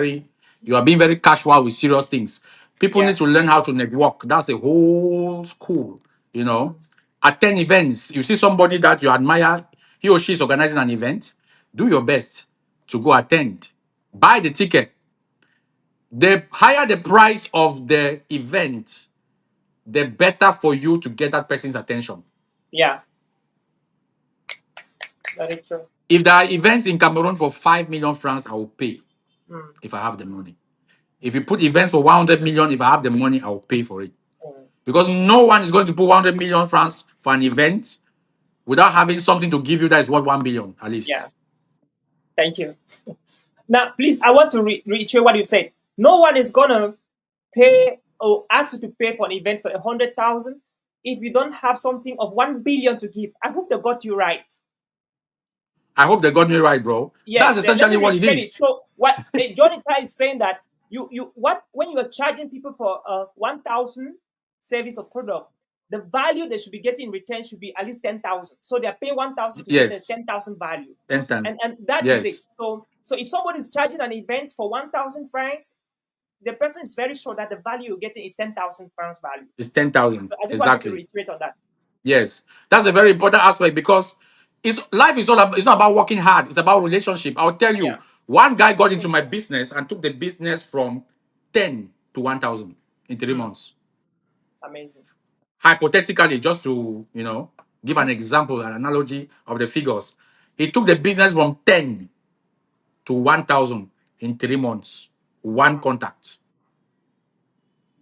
You are being very casual with serious things. People Yeah. need to learn how to network. That's a whole school, you know. Mm. Attend events. You see somebody that you admire, he or she is organizing an event, do your best to go attend. Buy the ticket. The higher the price of the event, the better for you to get that person's attention. Yeah, very true. If there are events in Cameroon for 5 million francs, I will pay Mm. if I have the money. If you put events for 100 million, if I have the money, I will pay for it. Mm. Because no one is going to put 100 million francs for an event without having something to give you that is worth 1 billion at least. Yeah, thank you. Now, please, I want to reiterate what you said. No one is gonna pay or ask you to pay for an event for 100,000 if you don't have something of 1 billion to give. I hope they got you right. I hope they got me right, bro. That's Yes, let me essentially what it retrain it. is. So what Johnny Tai is saying that you what when you are charging people for 1,000 service or product, the value they should be getting in return should be at least 10,000. So they are paying 1,000 to get a Yes. 10,000 value, 10 times. and that is it. Yes. So if somebody is charging an event for 1,000 francs, the person is very sure that the value you're getting is 10,000 francs value. It's 10,000. So I just wanted to Exactly. reiterate on that. Yes, that's a very important aspect because life is all about, it's not about working hard. It's about relationship. I'll tell you, Yeah. one guy got into my business and took the business from 10 to 1,000 in 3 months. Amazing. Hypothetically, just to give Mm-hmm. an example, an analogy of the figures, he took the business from 10 to 1,000 in 3 months. One contact.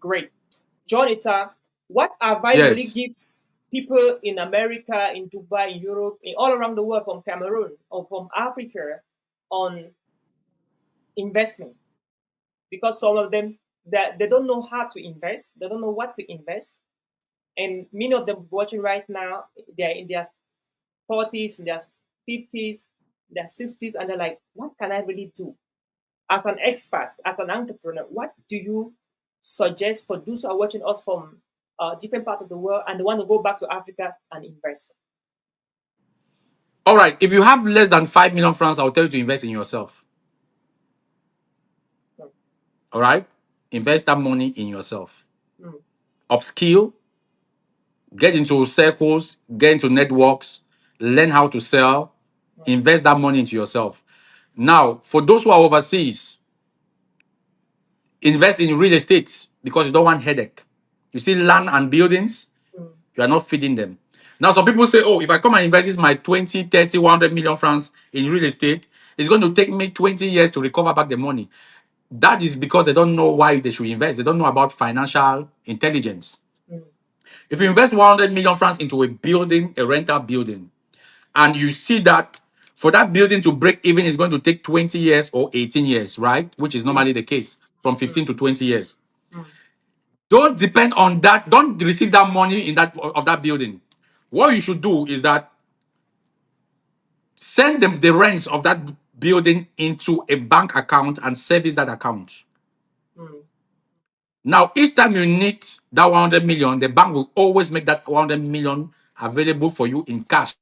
Great. John Eta, what advice will you Yes, give people in America, in Dubai, in Europe, all around the world, from Cameroon or from Africa, on investment? Because some of them that they don't know how to invest, they don't know what to invest, and many of them watching right now, they're in their 40s, in their 50s, their 60s, and they're like, what can I really do? As an expert, as an entrepreneur, what do you suggest for those who are watching us from different parts of the world and they want to go back to Africa and invest? all right. If you have less than 5 million francs, I'll tell you to invest in yourself. Mm, All right, invest that money in yourself. mm, Upskill, get into circles, get into networks, learn how to sell, mm, invest that money into yourself. Now, for those who are overseas, invest in real estate because you don't want headache. You see land and buildings, Mm, you are not feeding them. Now, some people say, oh, if I come and invest my 20, 30, 100 million francs in real estate, it's going to take me 20 years to recover back the money. That is because they don't know why they should invest. They don't know about financial intelligence. mm, If you invest 100 million francs into a building, a rental building, and you see that for that building to break even is going to take 20 years or 18 years, right? Which is mm, normally the case from mm, 15 to 20 years. mm, Don't depend on that. Don't receive that money in that of that building. What you should do is that send them the rents of that building into a bank account and service that account. mm, Now, each time you need that 100 million, the bank will always make that 100 million available for you in cash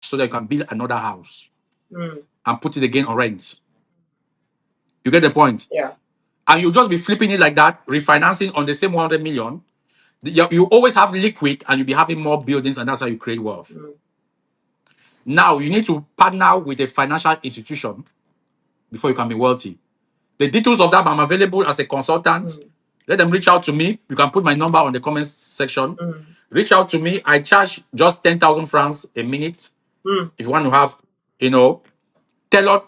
so that you can build another house mm. and put it again on rent. You get the point? Yeah. And you just be flipping it like that, refinancing on the same 100 million. You always have liquid and you'll be having more buildings, and that's how you create wealth. Mm, Now, you need to partner with a financial institution before you can be wealthy. The details of that, I'm available as a consultant. mm, Let them reach out to me. You can put my number on the comments section. mm, Reach out to me. I charge just 10,000 francs a minute mm. if you want to have, tailored,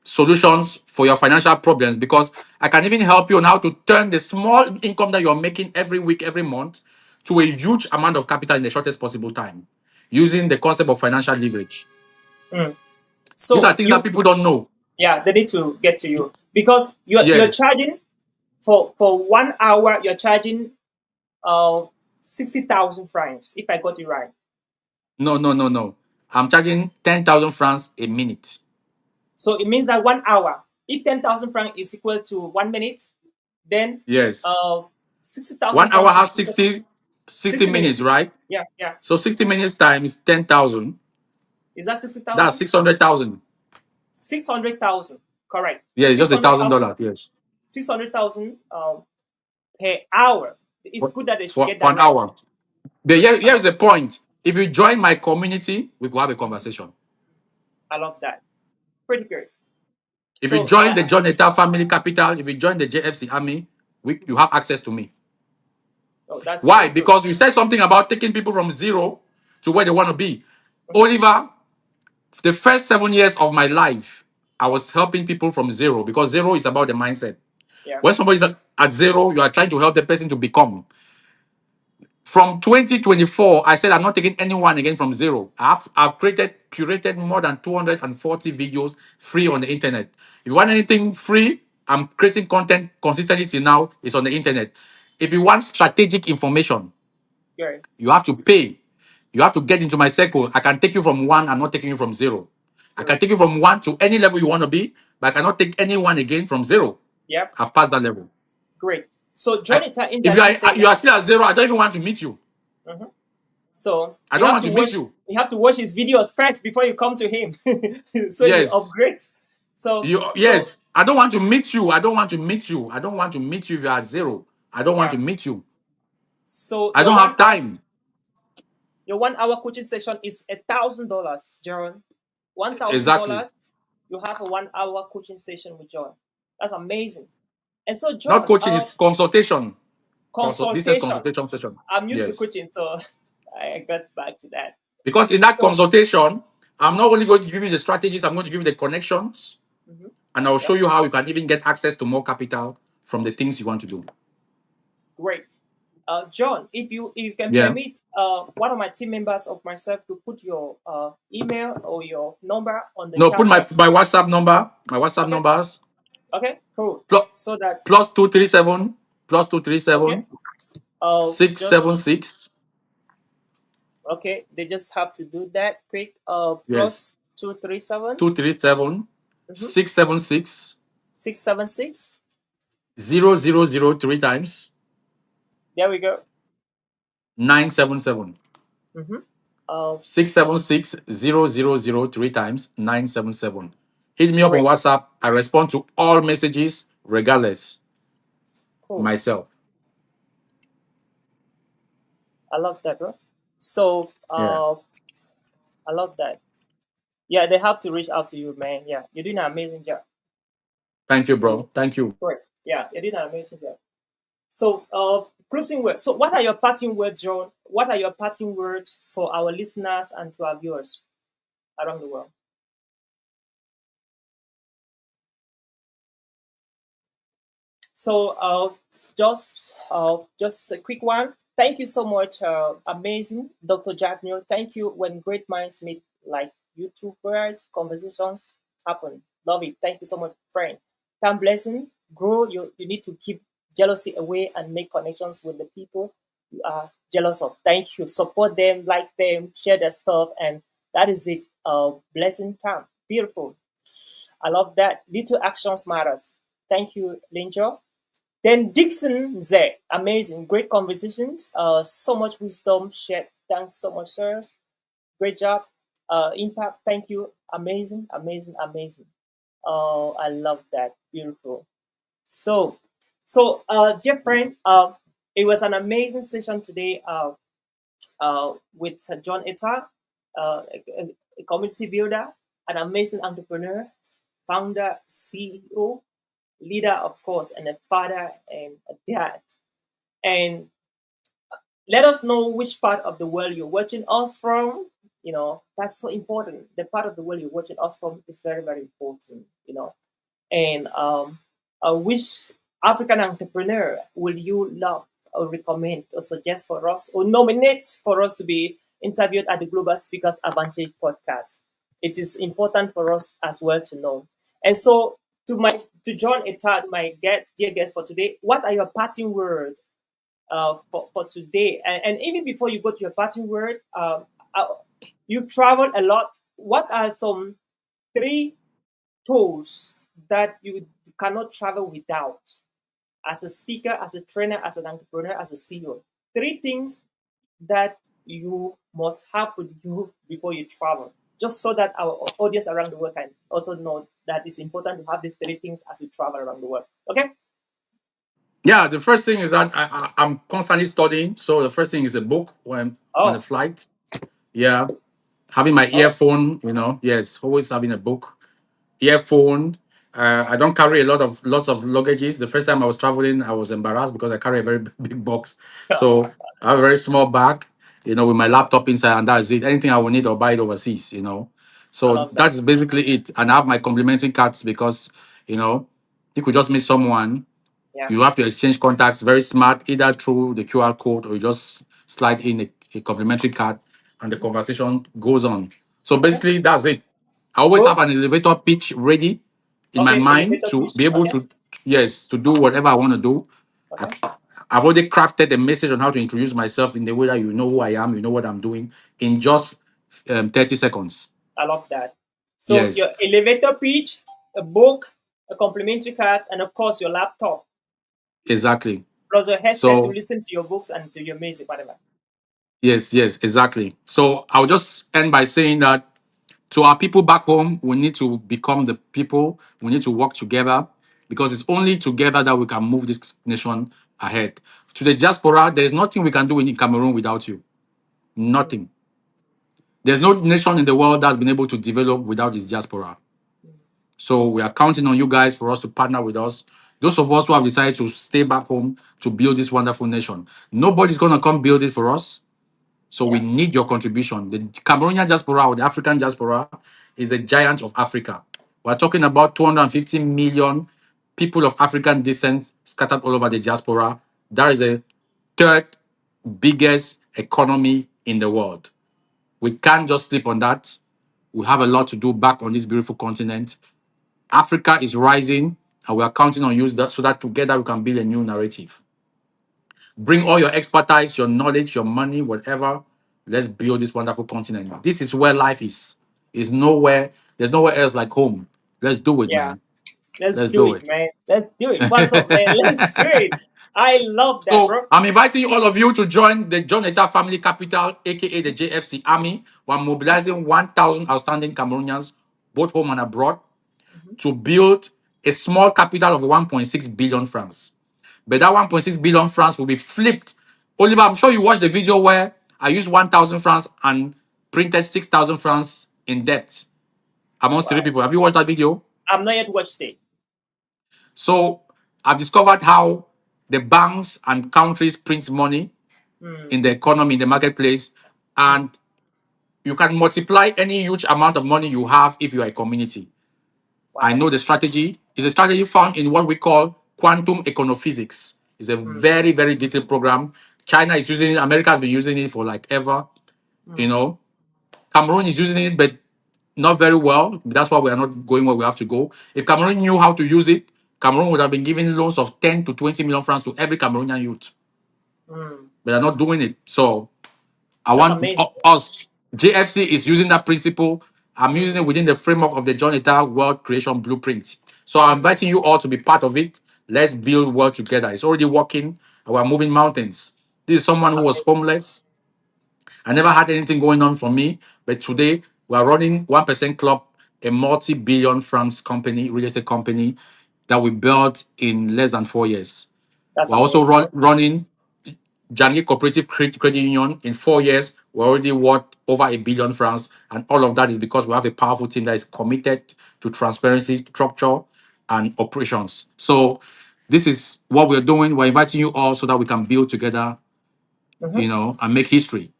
solutions for your financial problems, because I can even help you on how to turn the small income that you're making every week, every month to a huge amount of capital in the shortest possible time using the concept of financial leverage. Mm. These are So things that people don't know. yeah, they need to get to you because you're Yes. charging for 1 hour. You're charging 60,000 francs, if I got it right. No, no, no, no. I'm charging 10,000 francs a minute. So it means that 1 hour, if 10,000 francs is equal to 1 minute, then Yes. uh 60,000 1 hour francs will be has equal to 60 60 minutes, minutes. right? Yeah, yeah. So 60 minutes times 10,000, Is that that's 60,000? 600,000. 600,000. Correct. Yeah, it's just a thousand 600,000. dollars. Yes. 600,000 per hour. It's For, good that they should for, get for that an right. hour. But here's the point. If you join my community, we could have a conversation. I love that. Pretty good. If you So join the John Eta Family Capital, if you join the JFC Army, you have access to me. oh, that's Why? pretty good. Because you said something about taking people from zero to where they want to be. Mhm. Oliver, the first 7 years of my life, I was helping people from zero, because zero is about the mindset. Yeah. When somebody is at zero, you are trying to help the person to become. From 2024, I said I'm not taking anyone again from zero. I've curated more than 240 videos free on the internet. If you want anything free, I'm creating content consistently till now. It's on the internet. If you want strategic information, Good. you have to pay. You have to get into my circle. I can take you from one. I'm not taking you from zero. I can Great. take you from one to any level you want to be, but I cannot take anyone again from zero. Yep. I've passed that level. Great. So I, Jonathan if you indirectly are said you that. are still at zero, I don't even want to meet you. Mhm. So I don't want to meet you. you have to watch his videos first before you come to him, so you Yes. upgrade. So so Yes. I don't want to meet you. I don't want to meet you. I don't want to meet you if you're at zero. I don't want yeah. to meet you. So I don't have time. your 1 hour coaching session is $1,000, John. one thousand Exactly. dollars. You have a 1 hour coaching session with John. That's amazing. And so Not John, coaching, it's consultation. Business consultation. consultation session. I'm used to Yes. coaching, so I got back to that. Because in that So consultation, I'm not only going to give you the strategies, I'm going to give you the connections, mhm, and I'll show yep, you how you can even get access to more capital from the things you want to do. great. John, if you can Yeah. permit one of my team members of myself to put your email or your number on the No, put chat my box. WhatsApp number, my WhatsApp Okay, numbers. okay, cool. Plus, So that plus 237, plus okay, 237, just 676. okay. They just have to do that quick. Yes. Plus 237 237 mm-hmm, 676 676. 000 three times There we go. 977. Mm-hmm. 676 000 three times 977. Hit me up on Great, WhatsApp. I respond to all messages regardless. cool. Myself. I love that, bro. So Yeah. I love that. Yeah, they have to reach out to you, man. Yeah, you're doing an amazing job. Thank you, So bro. Thank you. great. Yeah, you're doing an amazing job. So closing words. So what are your parting words, John? What are your parting words for our listeners and to our viewers around the world? So just a quick one. Thank you so much, amazing Dr. Jack Neal. Thank you. When great minds meet, like YouTubers, conversations happen. Love it. Thank you so much, friend. Time blessing. Grow. You need to keep jealousy away and make connections with the people you are jealous of. Thank you. Support them, like them, share their stuff, and that is it. Blessing time. Beautiful. I love that. Little actions matters. Thank you, Linjo. Then Dixon Z, amazing, great conversations, so much wisdom shared. Thanks so much, sirs. Great job. Impact, thank you. Amazing, amazing, amazing. Oh, I love that. Beautiful. So, dear friend, it was an amazing session today with John Eta, a community builder, an amazing entrepreneur, founder, CEO, leader, of course, and a father and a dad. And let us know which part of the world you're watching us from. That's so important. The part of the world you're watching us from is very, very important. And which African entrepreneur will you love or recommend or suggest for us or nominate for us to be interviewed at the Global Speakers Advantage podcast? It is important for us as well to know. And so, to John Eta, my guest, dear guest for today, what are your parting words for today? And even before you go to your parting word, uh, you've traveled a lot. What are some three tools that you cannot travel without as a speaker, as a trainer, as an entrepreneur, as a CEO? Three things that you must have with you before you travel, just so that our audience around the world can also know that it's important to have these three things as you travel around the world. Okay? Yeah, the first thing is that I'm constantly studying. So the first thing is a book when on a Oh, flight. Yeah, having my oh, earphone. Yes, always having a book, earphone. I don't carry lots of luggages. The first time I was traveling, I was embarrassed because I carry a very big box. So I have a very small bag, with my laptop inside, and that's it. Anything I will need, I'll buy it overseas. I So love that. that's basically it. And I have my complimentary cards because, you know, you could just meet someone, Yeah. you have to exchange contacts very smart, either through the QR code or you just slide in a complimentary card and the Mhm. conversation goes on. So Okay. basically, that's it. I always Good. have an elevator pitch ready in my Okay. mind Elevator to pitch. be able Okay. to, yes, to do whatever I want to do. I, Okay. I've already crafted a message on how to introduce myself in the way that you know who I am, you know what I'm doing in just 30 seconds. I love that. So your Yes, elevator pitch, a book, a complimentary card, and of course your laptop, exactly. plus your headset to So, listen to your books and to your music, whatever. yes, exactly. So I'll just end by saying that to our people back home, we need to become the people. We need to work together because it's only together that we can move this nation ahead. To the diaspora, there is nothing we can do in Cameroon without you. Mm, Nothing. There's no nation in the world that's been able to develop without its diaspora. mm. So we are counting on you guys for us to partner with us. Those of us who have decided to stay back home to build this wonderful nation. Nobody's going to come build it for us. So we Yeah. need your contribution. The Cameroonian diaspora or the African diaspora is the giant of Africa. We're talking about 250 million people of African descent scattered all over the diaspora. That is the third biggest economy in the world. We can't just sleep on that. We have a lot to do back on this beautiful continent. Africa is rising, and we are counting on you so that together we can build a new narrative. Bring all your expertise, your knowledge, your money, whatever. Let's build this wonderful continent. This is where life is. Is nowhere. There's nowhere else like home. Let's do it, Yeah. man. Let's Let's do do it, it. man. Let's do it. What's up, man? Let's do it. I love that, So bro. I'm inviting all of you to join the John Eta Family Capital, aka the JFC Army. We're mobilizing 1,000 outstanding Cameroonians, both home and abroad, Mhm. to build a small capital of 1.6 billion francs. But that 1.6 billion francs will be flipped. Oliver, I'm sure you watched the video where I used 1,000 francs and printed 6,000 francs in debt. amongst three Wow. people. Have you watched that video? I've not yet watched it. So I've discovered how the banks and countries print money Mm, in the economy, in the marketplace, mm, and you can multiply any huge amount of money you have if you are a community. I wow. know the strategy. It's a strategy found in what we call quantum econophysics. It's a Mm, very, very detailed program. China is using it. America has been using it for like ever. You mm, know, Cameroon is using it, but not very well. That's why we are not going where we have to go. If Cameroon knew how to use it, Cameroon would have been giving loans of 10 to 20 million francs to every Cameroonian youth. mm. But they're not doing it. So I That's want amazing. us. JFC is using that principle. I'm using Mm, it within the framework of the John Eta World Creation Blueprint. So I'm mm. inviting you all to be part of it. Let's build world together. It's already working. We're moving mountains. This is someone who was Amazing. homeless. I never had anything going on for me, but today we are running 1% Club, a multi-billion francs company, real estate company that we built in less than 4 years. That's We're also amazing, bro. running Jangi Cooperative Credit Union in 4 years. We're already worth over 1 billion francs, and all of that is because we have a powerful team that is committed to transparency, structure, and operations. So this is what we're doing. We're inviting you all so that we can build together, Hmm. and make history.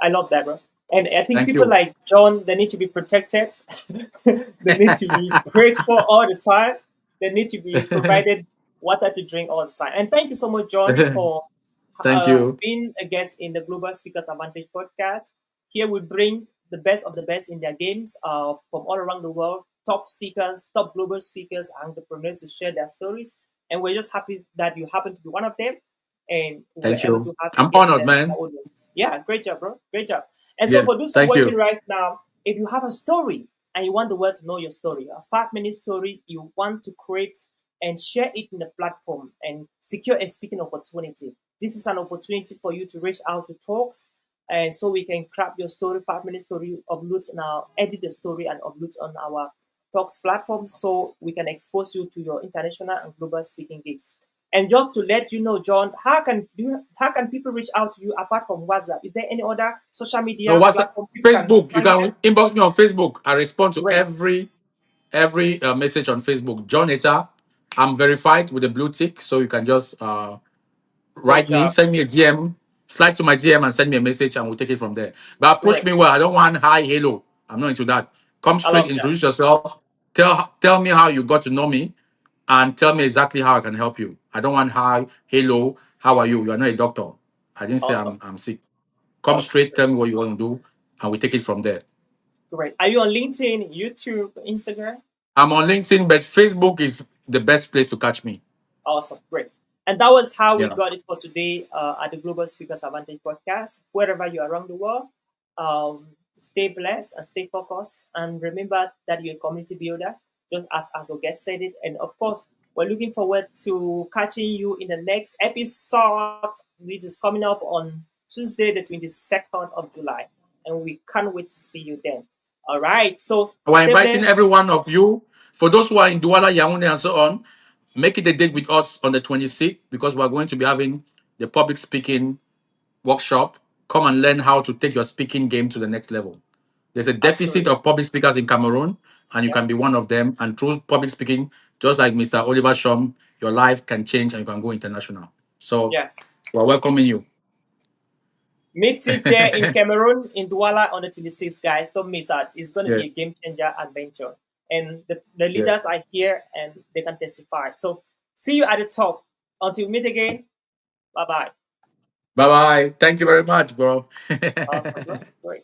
I love that, bro. And I think Thank people you. like John, they need to be protected. They need to be prayed for all the time. They need to be provided water to drink all the time. And thank you so much, John, for Thank you. being a guest in the Global Speakers Advantage podcast. Here we bring the best of the best in their games from all around the world, top speakers, top global speakers, entrepreneurs to share their stories. And we're just happy that you happen to be one of them and we were Thank able you. to have you I'm here honored, bless man. our audience. Yeah, great job, bro. Great job. And so Yeah. for those who are Thank watching you. right now, if you have a story and you want the world to know your story, a 5 minute story you want to create and share it in the platform and secure a speaking opportunity. This is an opportunity for you to reach out to talks and so we can craft your story, 5 minute story, upload now, edit the story and upload on our talks platform so we can expose you to your international and global speaking gigs. And just to let you know, John, how can people reach out to you apart from WhatsApp? Is there any other social No, media what's platform people can Facebook? You find them? can inbox me on Facebook. I respond to Great, every message on Facebook. John Eta. I'm verified with a blue tick, so you can just great write me, job, send me a DM, slide to my DM and send me a message, and we'll take it from there. But approach great. me well. I don't want hi, hello. I'm not into that. Come I straight, love that. introduce yourself. Tell me how you got to know me, and tell me exactly how I can help you. I don't want hi, hello, how are you? You are not a doctor. I didn't say Awesome. I'm sick. Come Okay, straight, tell me what you want to do, and we take it from there. great. Are you on LinkedIn, YouTube, Instagram? I'm on LinkedIn, but Facebook is the best place to catch me. Awesome, great. And that was how we Yeah. got it for today at the Global Speakers Advantage podcast. Wherever you are around the world, stay blessed and stay focused. And remember that you're a community builder, just as our guest said it. And of course, we're looking forward to catching you in the next episode. This is coming up on Tuesday, the 22nd of July. And we can't wait to see you then. All right. So We're stay inviting blessed. every one of you. For those who are in Douala, Yaoundé, and so on, make it a date with us on the 26th because we're going to be having the public speaking workshop. Come and learn how to take your speaking game to the next level. There's a deficit Absolutely. of public speakers in Cameroon, and you Yeah. can be one of them. And through public speaking, just like Mr. Oliver Nshom, your life can change and you can go international. So Yeah. we're welcoming you. Meet it there in Cameroon, in Douala on the 26th, guys. Don't miss out. It's going to Yeah, be a game changer adventure. And the yeah. leaders are here and they can testify. So see you at the top. Until we meet again, bye bye. Bye bye. Thank you very much, bro. Awesome, bro. Great.